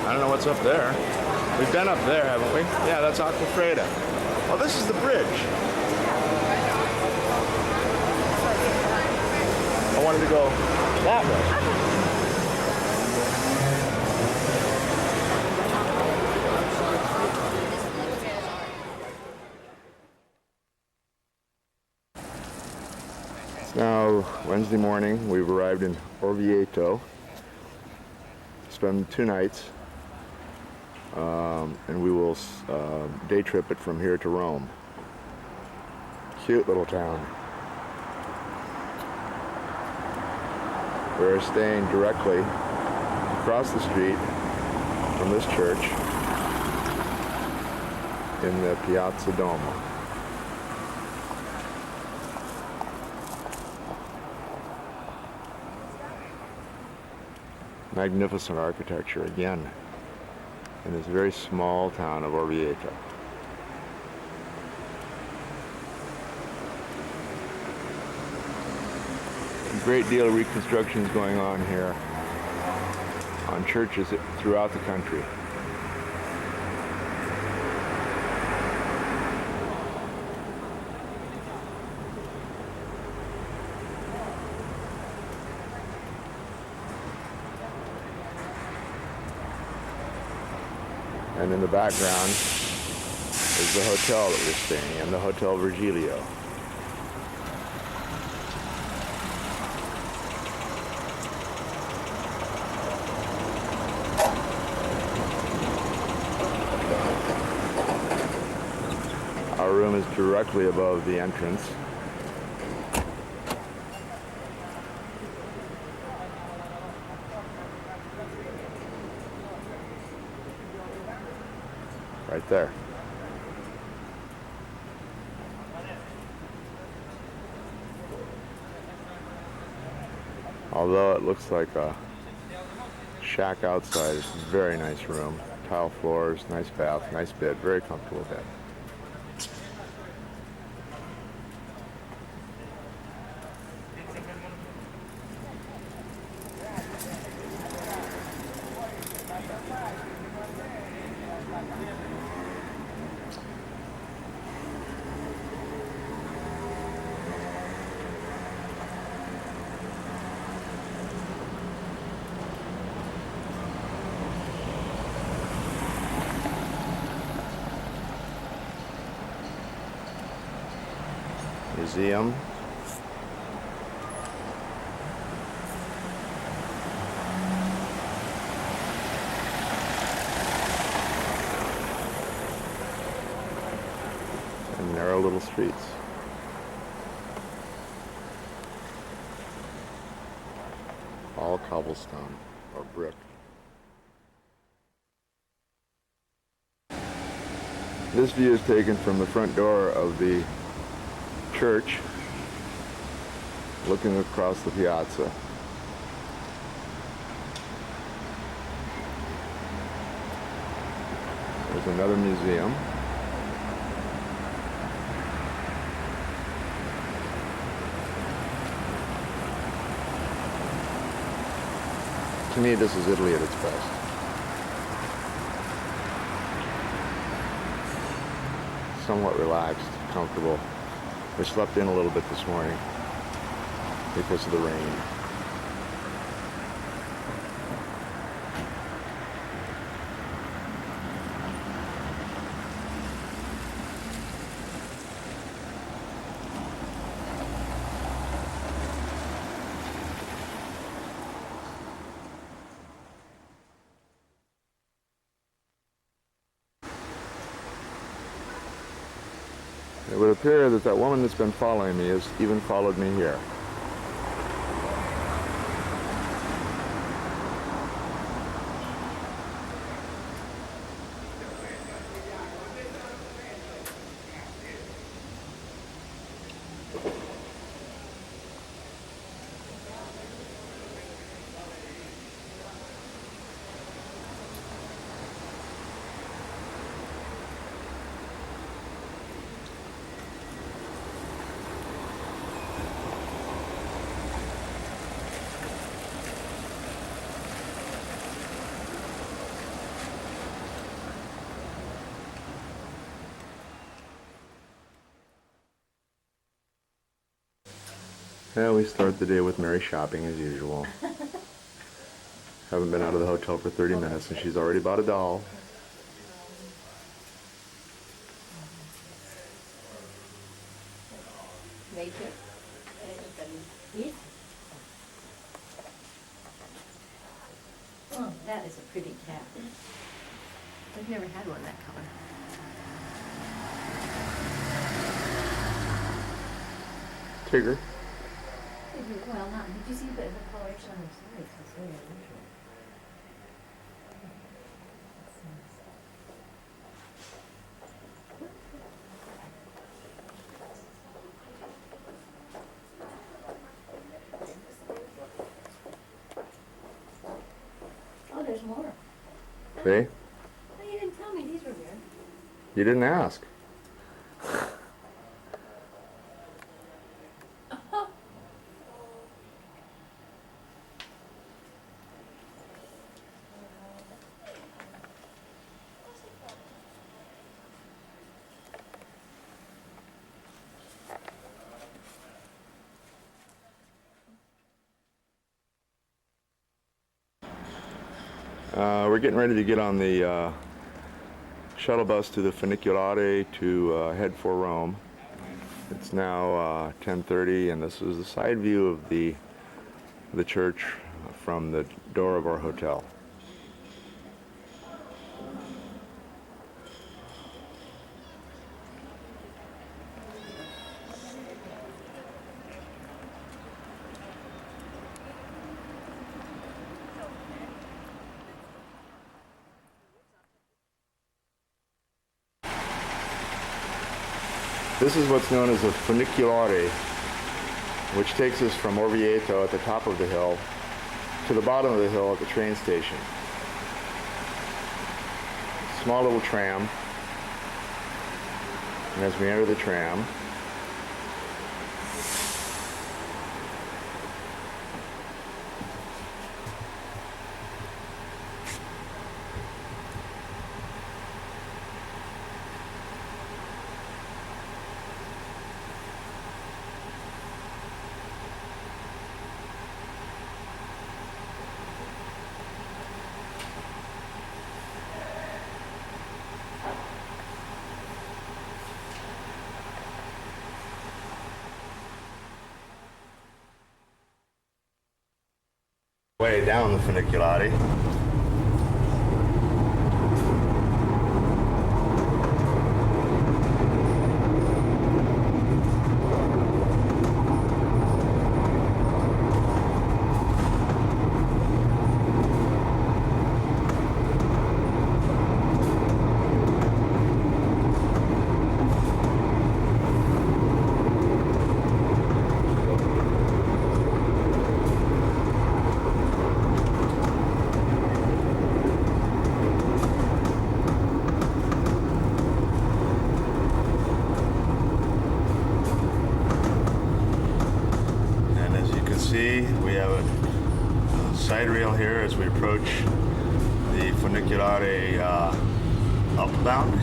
I don't know what's up there. We've been up there, haven't we? Yeah, that's Aquafreda. Oh, this is the bridge. I wanted to go that way. It's now Wednesday morning. We've arrived in Orvieto. Spend 2 nights. And we will day trip it from here to Rome. Cute little town. We're staying directly across the street from this church in the Piazza Duomo. Magnificent architecture again in this very small town of Orvieto. A great deal of reconstruction is going on here on churches throughout the country. And in the background is the hotel that we're staying in, the Hotel Virgilio. Our room is directly above the entrance. Right there. Although it looks like a shack outside, it's a very nice room. Tile floors, nice bath, nice bed, very comfortable bed. Museum. And narrow little streets. All cobblestone or brick. This view is taken from the front door of the church, looking across the piazza. There's another museum. To me, this is Italy at its best. Somewhat relaxed, comfortable. We slept in a little bit this morning because of the rain. It would appear that that woman that's been following me has even followed me here. Yeah, we start the day with Mary shopping as usual. Haven't been out of the hotel for 30 minutes and she's already bought a doll. Oh, that is a pretty cat. I've never had one that color. Tigger. Well, not, did you see the coloration on the sides? It's very unusual. Oh, there's more. See? Oh, you didn't tell me these were there. You didn't ask. We're getting ready to get on the shuttle bus to the Funiculare to head for Rome. It's now 10:30, and this is the side view of the church from the door of our hotel. This is what's known as a Funiculare, which takes us from Orvieto at the top of the hill to the bottom of the hill at the train station. Small little tram. And as we enter the tram, way down the Funiculare. See, we have a side rail here as we approach the Funiculare upbound.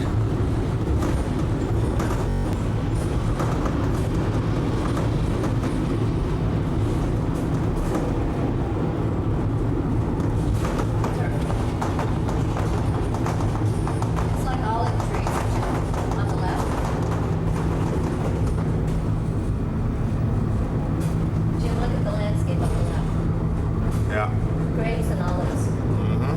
It's like olive trees on the left. Jim, look at the landscape on the left. Yeah. Grapes and olives. Mm-hmm.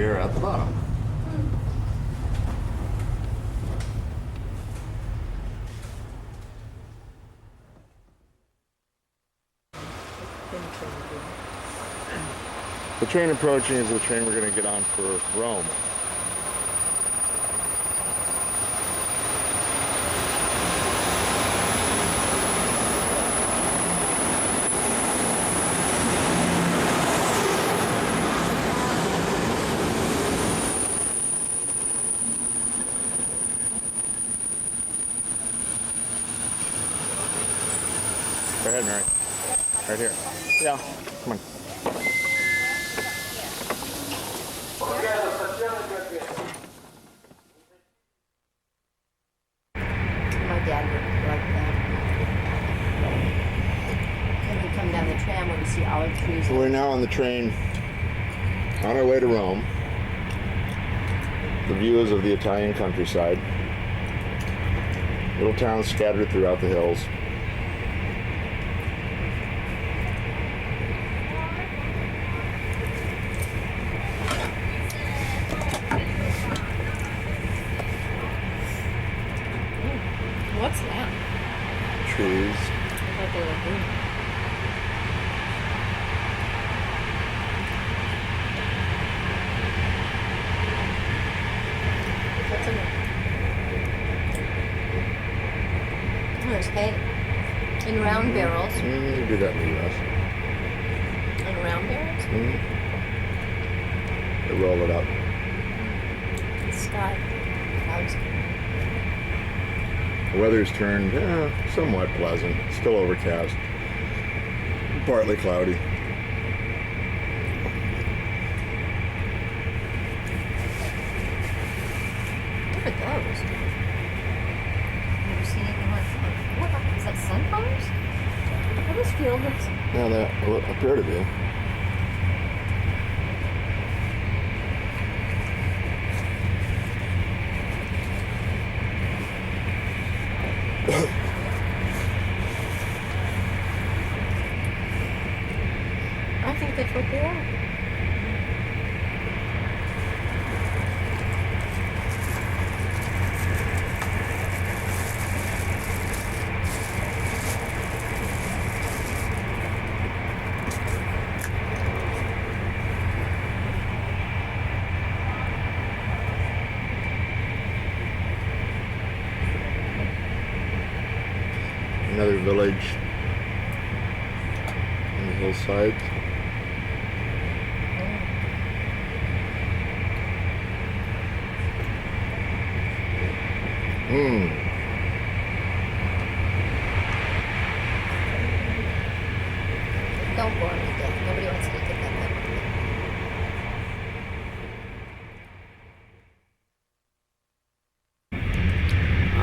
here at the bottom. The train approaching is the train we're going to get on for Rome. Go ahead, Mary. Right here. Yeah, come on. My dad would like that. When we come down the tram, when we see olive trees. So we're now on the train on our way to Rome. The views of the Italian countryside. Little towns scattered throughout the hills. What's that? Trees. Like a lagoon. What's in it? Oh, there's hay. In round barrels. You do that in the U.S. In round barrels? They roll it up. The sky. Clouds. The weather's turned somewhat pleasant. Still overcast. Partly cloudy. Look at those. Never seen anything like that. What is that? Sunflowers? What is field of? Yeah, that will appear to be. I think that's what they are. Another village on the hillside. Don't bore me to death. Nobody wants to get that level.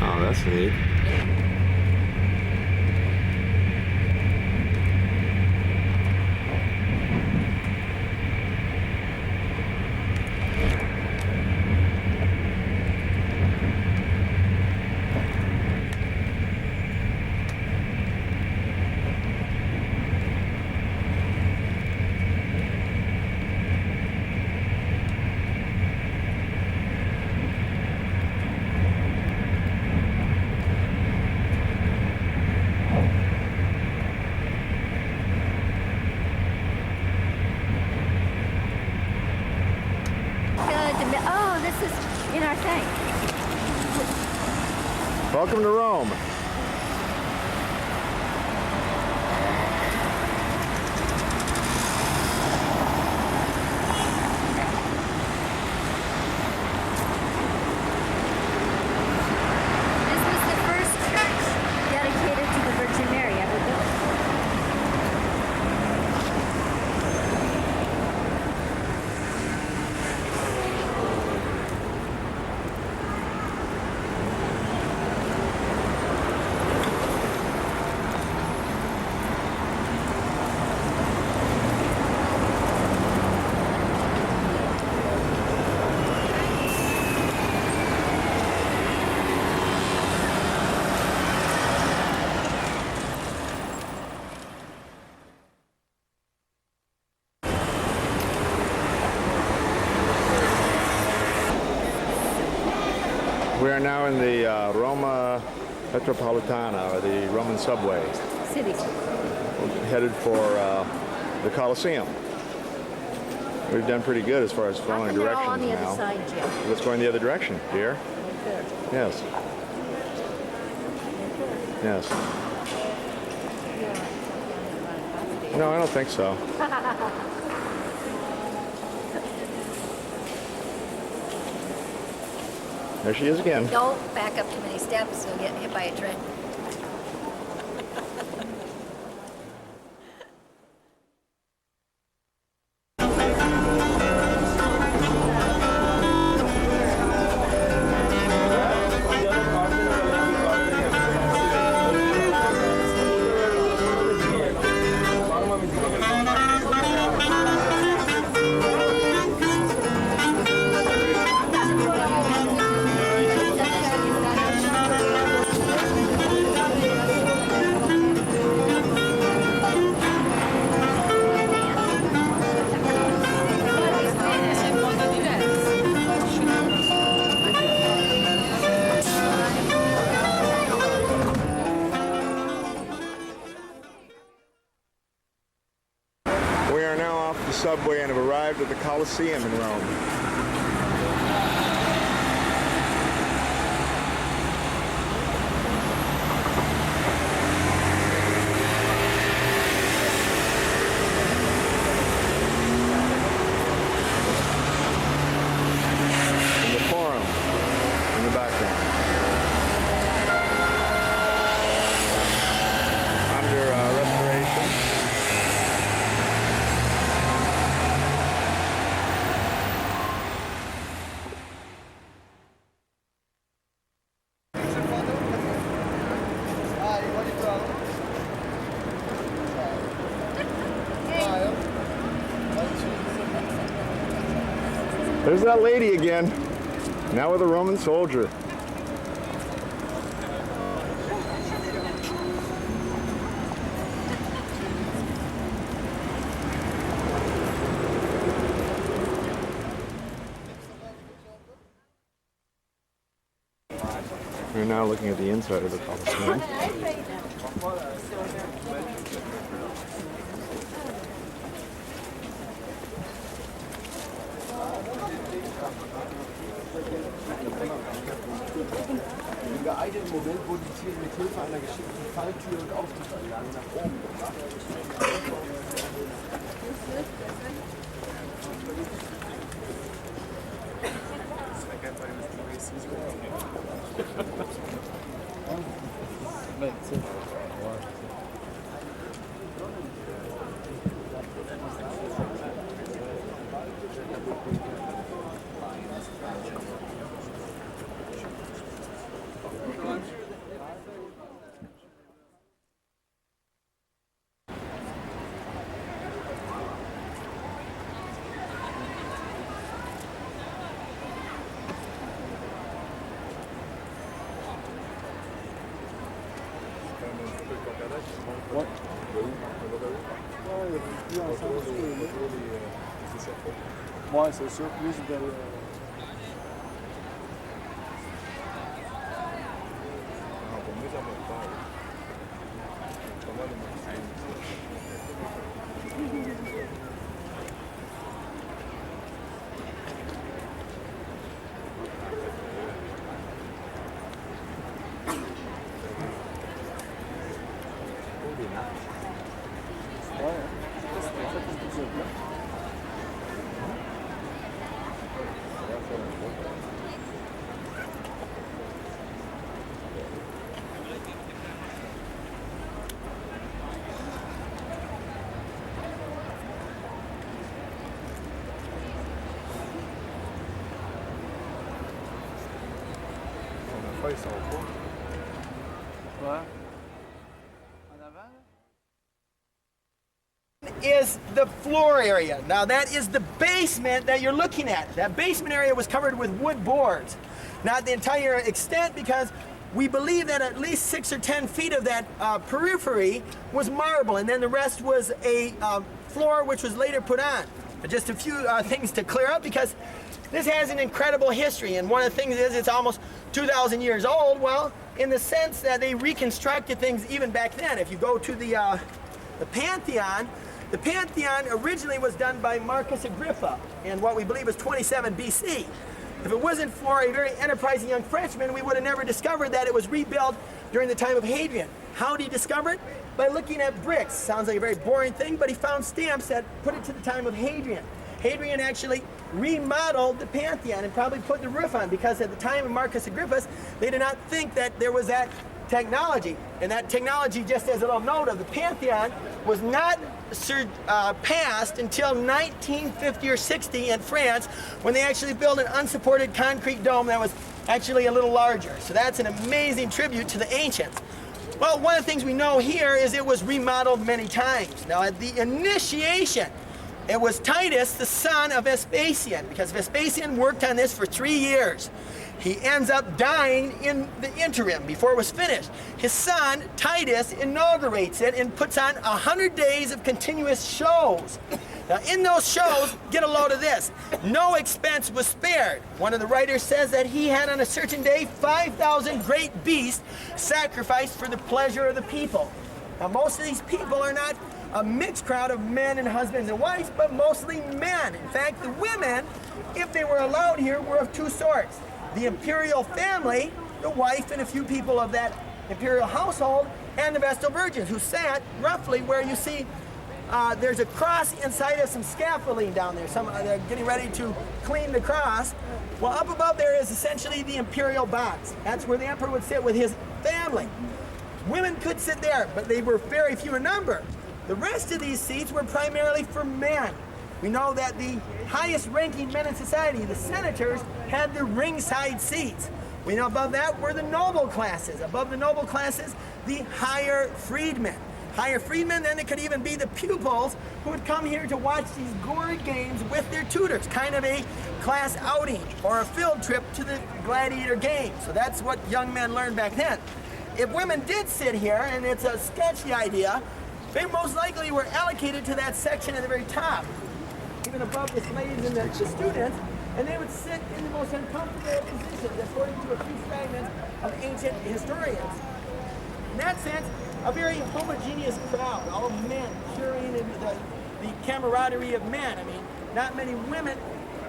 Oh, that's neat. Oh, this is in our thing. Welcome to Rome. This was the first church dedicated to the Virgin Mary ever built. We are now in the Roma Metropolitana, or the Roman subway, City. headed for the Colosseum. We've done pretty good as far as following And they're all directions on the now. other side, Jim. Let's go in the other direction, dear. Right there. Yes. Yes. No, I don't think so. There she is again. Don't back up too many steps, you'll get hit by a train. We are now off the subway and have arrived at the Colosseum in Rome. And the Forum in the background. Under restoration. There's that lady again, now with a Roman soldier. We're now looking at the inside of the Colosseum. Im geeigneten Moment wurde die Tiere mit Hilfe einer geschickten Falltür und Aufzugsanlage nach oben gebracht. Moi, c'est sûr, plus de... Is the floor area. Now that is the basement that you're looking at. That basement area was covered with wood boards. Not the entire extent, because we believe that at least 6 or 10 feet of that periphery was marble, and then the rest was a floor which was later put on. Just a few things to clear up, because this has an incredible history, and one of the things is it's almost 2,000 years old. Well, in the sense that they reconstructed things even back then. If you go to the Pantheon, the Pantheon originally was done by Marcus Agrippa in what we believe is 27 BC. If it wasn't for a very enterprising young Frenchman, we would have never discovered that it was rebuilt during the time of Hadrian. How did he discover it? By looking at bricks. Sounds like a very boring thing, but he found stamps that put it to the time of Hadrian. Hadrian actually remodeled the Pantheon and probably put the roof on, because at the time of Marcus Agrippa, they did not think that there was that technology. And that technology, just as a little note of the Pantheon, was not surpassed until 1950 or 60 in France, when they actually built an unsupported concrete dome that was actually a little larger. So that's an amazing tribute to the ancients. Well, one of the things we know here is it was remodeled many times. Now, at the initiation, it was Titus, the son of Vespasian, because Vespasian worked on this for 3 years. He ends up dying in the interim before it was finished. His son, Titus, inaugurates it and puts on 100 days of continuous shows. Now, in those shows, get a load of this, no expense was spared. One of the writers says that he had on a certain day 5,000 great beasts sacrificed for the pleasure of the people. Now, most of these people are not a mixed crowd of men and husbands and wives, but mostly men. In fact, the women, if they were allowed here, were of two sorts. The imperial family, the wife and a few people of that imperial household, and the Vestal Virgins, who sat roughly where you see there's a cross inside of some scaffolding down there. They're getting ready to clean the cross. Well, up above there is essentially the imperial box. That's where the emperor would sit with his family. Women could sit there, but they were very few in number. The rest of these seats were primarily for men. We know that the highest ranking men in society, the senators, had the ringside seats. We know above that were the noble classes. Above the noble classes, the higher freedmen. Higher freedmen, then it could even be the pupils who would come here to watch these gory games with their tutors, kind of a class outing or a field trip to the gladiator games. So that's what young men learned back then. If women did sit here, and it's a sketchy idea, they most likely were allocated to that section at the very top, even above the slaves and the students, and they would sit in the most uncomfortable positions, according to a few fragments of ancient historians. In that sense, a very homogeneous crowd, all men cheering in the camaraderie of men. I mean, not many women.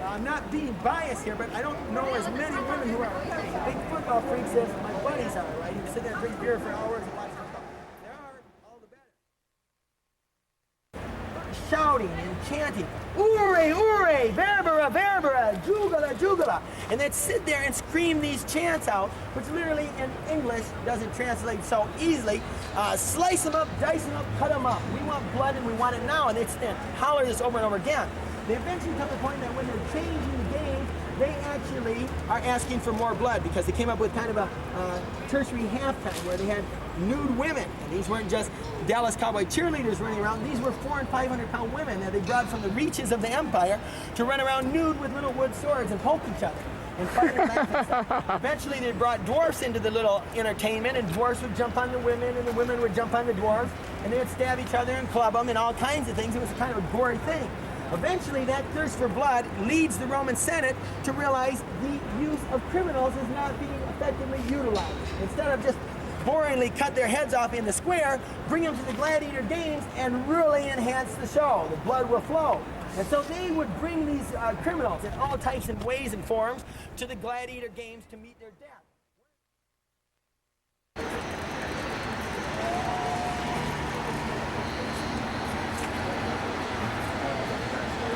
I'm not being biased here, but I don't know as many women who are big football freaks as my buddies are, right? You sit there and drink beer for hours and watch them. There are all the better. Shouting and chanting, "Ure, ure, verbera, verbera, jugala, jugala," and they'd sit there and scream these chants out, which literally in English doesn't translate so easily. Slice them up, dice them up, cut them up. We want blood and we want it now, and it's holler this over and over again. They eventually come to the point that when they're changing the game, they actually are asking for more blood, because they came up with kind of a tertiary halftime where they had nude women. And these weren't just Dallas Cowboy cheerleaders running around. These were 400 and 500-pound women that they brought from the reaches of the empire to run around nude with little wood swords and poke each other and fight and laugh and stuff. Eventually, they brought dwarfs into the little entertainment, and dwarfs would jump on the women, and the women would jump on the dwarfs, and they would stab each other and club them and all kinds of things. It was kind of a gory thing. Eventually, that thirst for blood leads the Roman Senate to realize the use of criminals is not being effectively utilized. Instead of just boringly cut their heads off in the square, bring them to the gladiator games and really enhance the show. The blood will flow. And so they would bring these criminals in all types and ways and forms to the gladiator games to meet their death.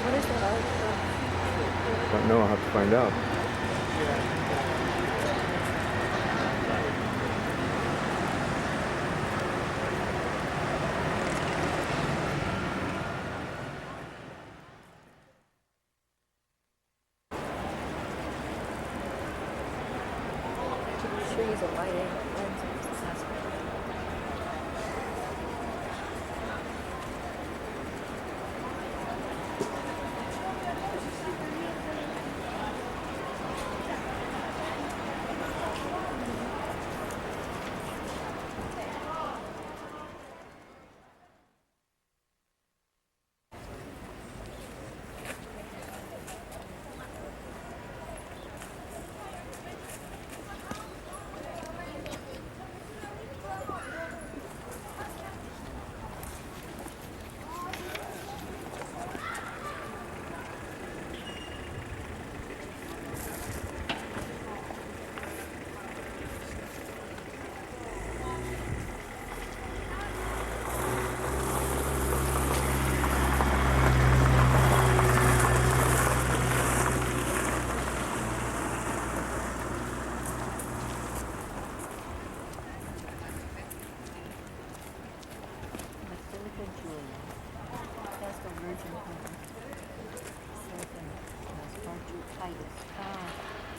What is that art? Don't know, I'll have to find out. Trees and lighting, lenses.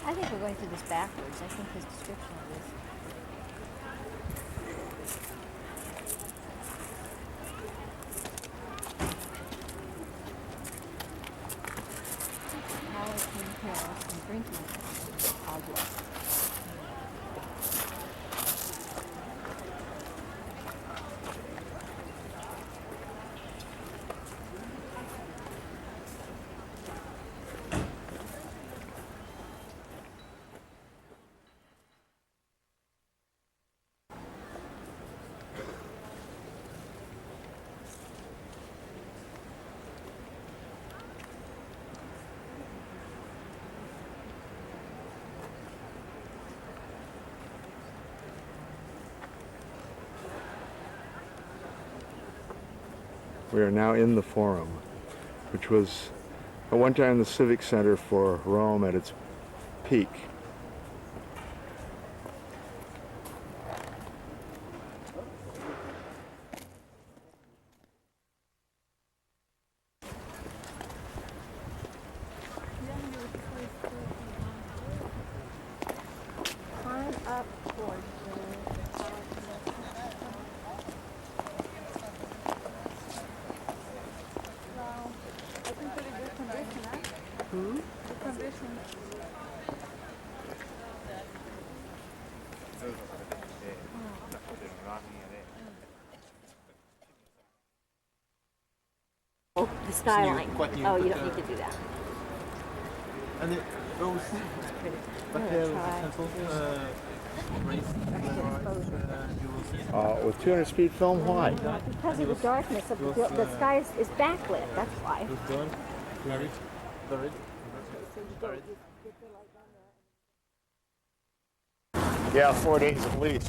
I think we're going through this backwards. I think his description of this. Allergen pills and drinking objects. We are now in the Forum, which was at one time the civic center for Rome at its peak. Climb up towards Oh, the skyline. Oh, you don't need to do that. And those, but the temple With 200 speed film, why? Because of the darkness of the sky is backlit. That's why. Yeah, 4 days at least.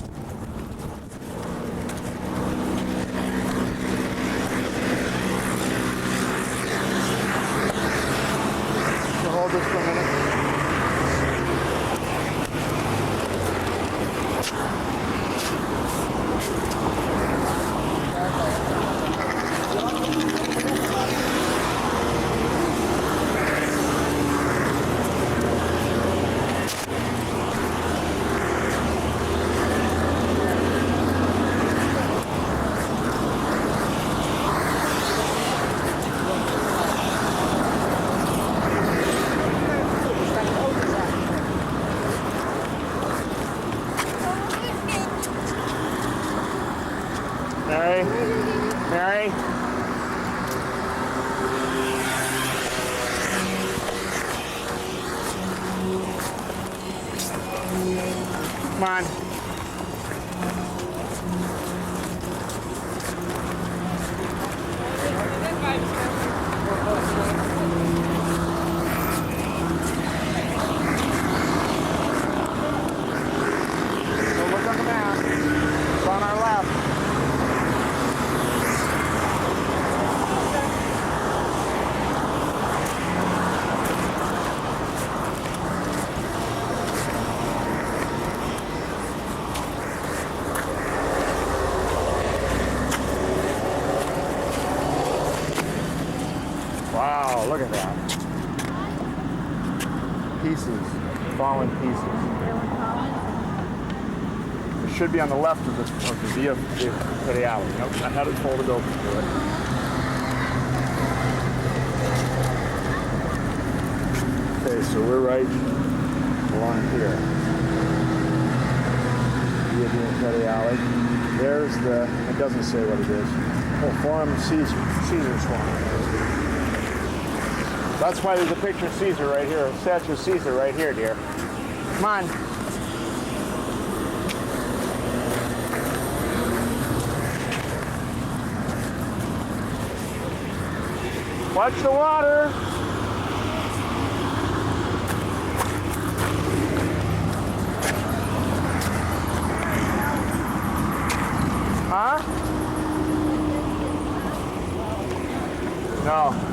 So hold this for a minute. Mary? Mary? Come on. So look on the map. It's on our left. Wow, look at that. Pieces, fallen pieces. It should be on the left of the via the alley. Nope, I had it folded open to it. Okay, so we're right along here. Via the alley. There's the, it doesn't say what it is. Oh, Forum Caesar's Forum. That's why there's a picture of Caesar right here, a statue of Caesar right here, dear. Come on. Watch the water. Huh? No.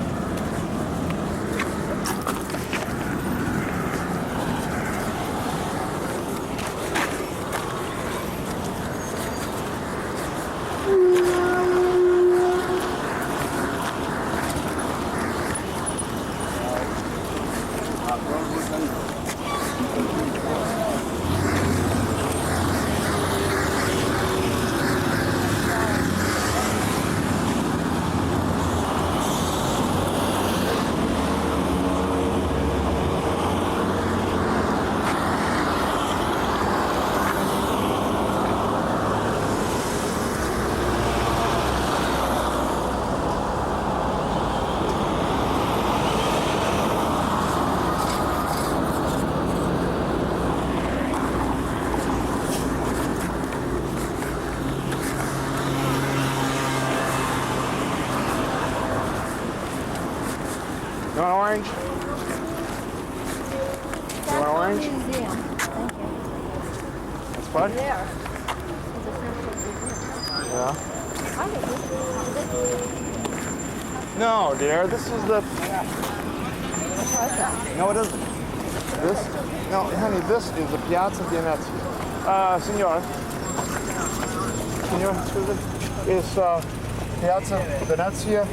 You want orange? You want orange? Museum. Thank you. That's fun? There. It's a central museum. Yeah. I think this is No, dear, this is the... what's that? No, it isn't. This? No, honey, this is the Piazza Venezia. Signor, scusi, is Piazza Venezia.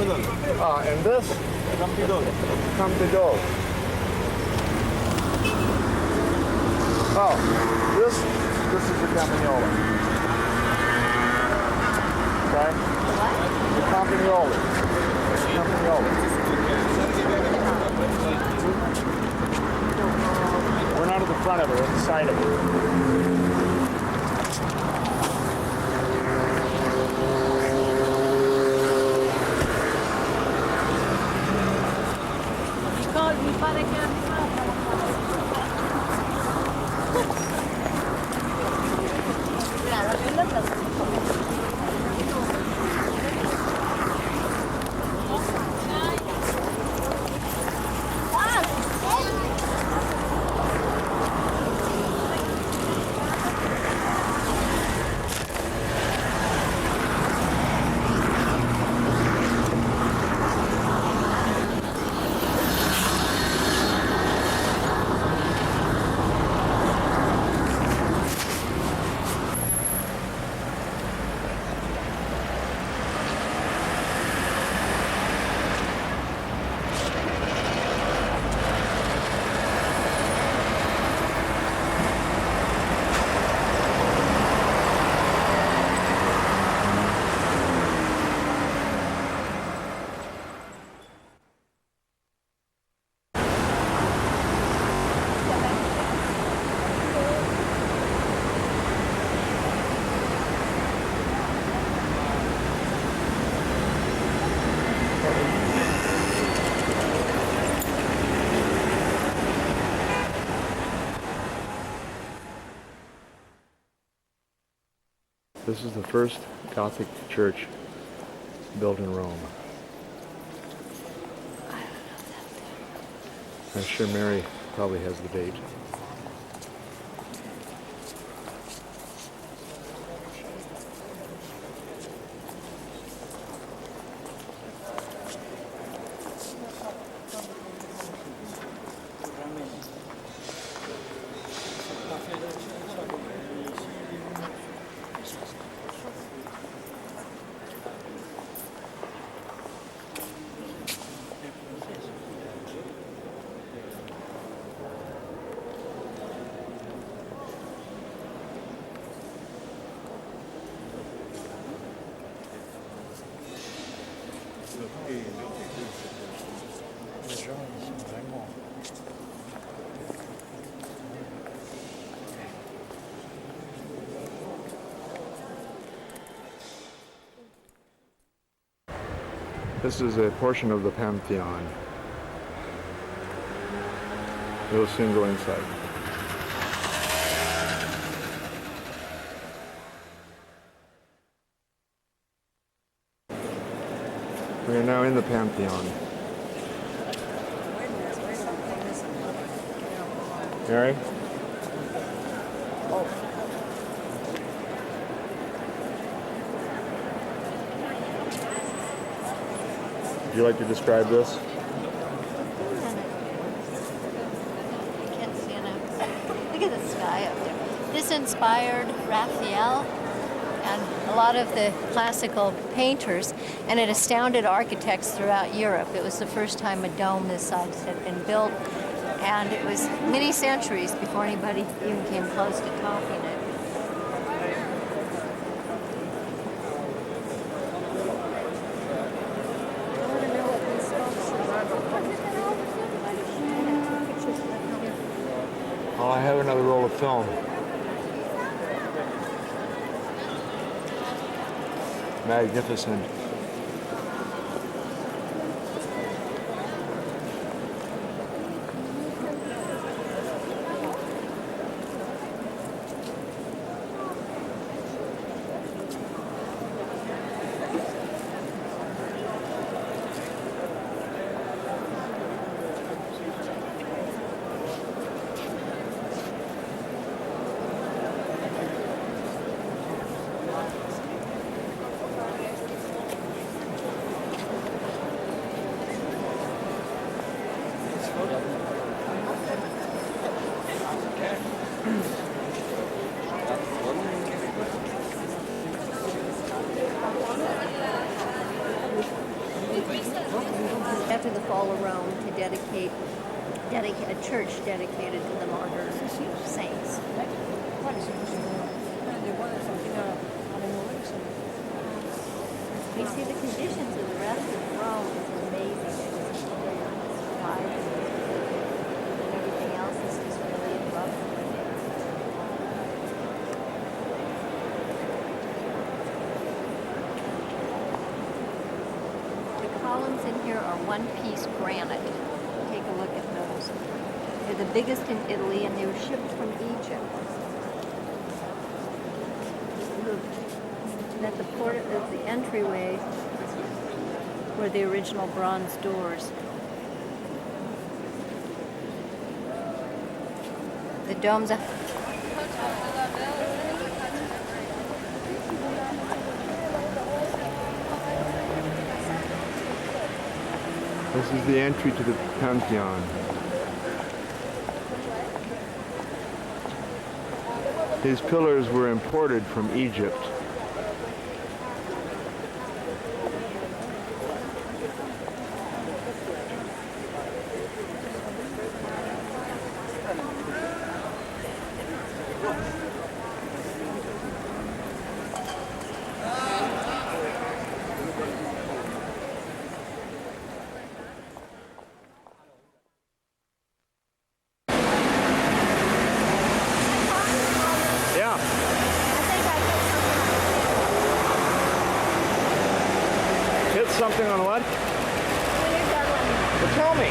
And this? Campidoglio. Oh, this is the Campagnola. Okay? The Campagnola. We're not at the front of it, we're at the side of it. Mi pare che è arrivata la This is the first Gothic church built in Rome. I'm sure Mary probably has the date. This is a portion of the Pantheon. We'll soon go inside. We are now in the Pantheon. Mary? Would you like to describe this? I can't see enough. Look at the sky up there. This inspired Raphael and a lot of the classical painters, and it astounded architects throughout Europe. It was the first time a dome this size had been built, and it was many centuries before anybody even came close to topping it. Oh, I have another roll of film. Magnificent. After the fall of Rome, to dedicate a church dedicated to the martyr saints. We see the conditions of the rest of Rome is amazing. It's alive, and everything else is just really above. The columns in here are one-piece granite. Take a look at those. They're the biggest in Italy, and they were shipped from Egypt. And at the port of the entryway were the original bronze doors. The domes. This is the entry to the Pantheon. These pillars were imported from Egypt. Yeah. Hit something on what? Well, tell me.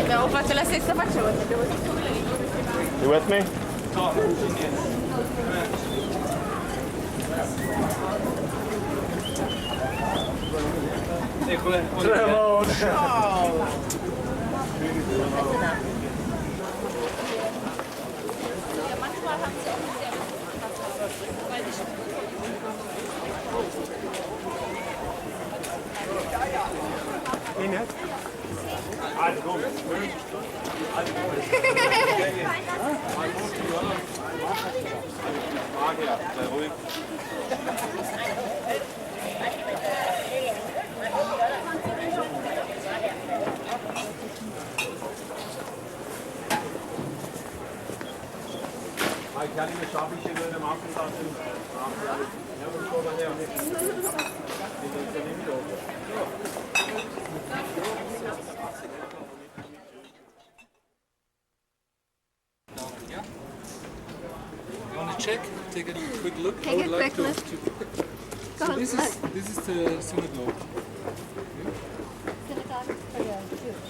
Abbiamo fatto la stessa facciata, abbiamo detto You with me? Want to check? Take a quick look. Take a quick look. Go So on, this look. is the synagogue. Synagogue? Oh, yeah, huge.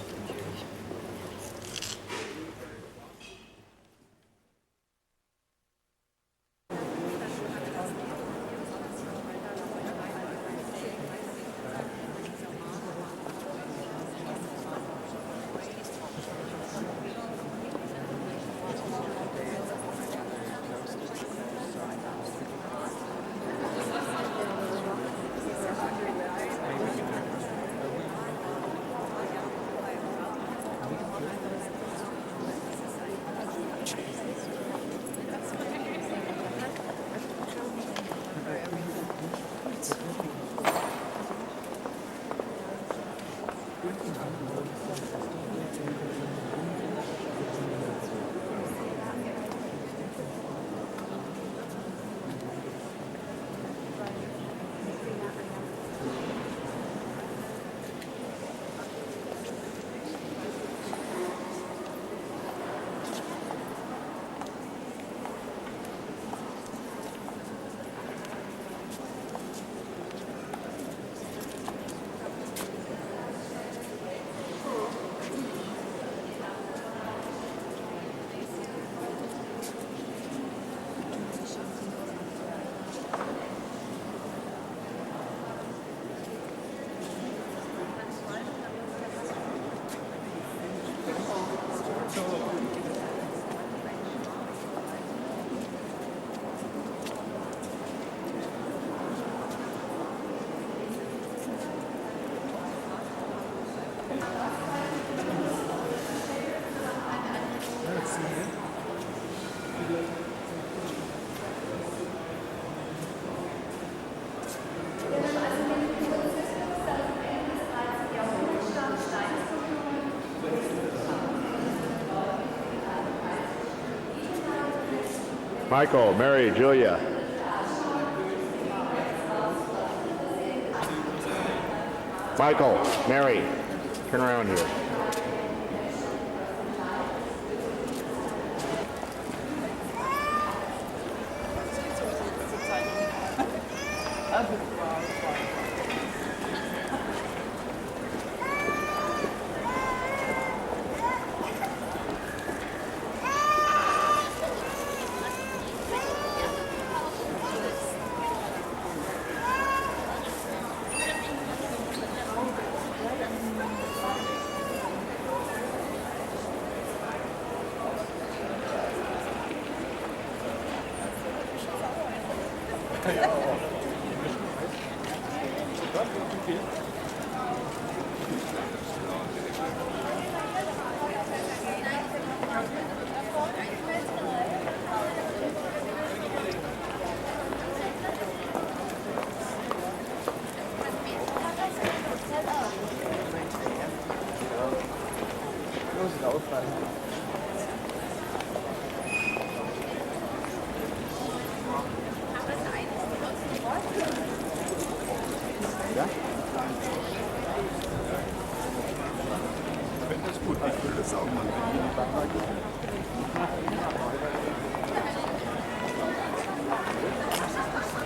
Michael, Mary, Julia. Michael, Mary, turn around here. Das ist gut, ich will das auch mal.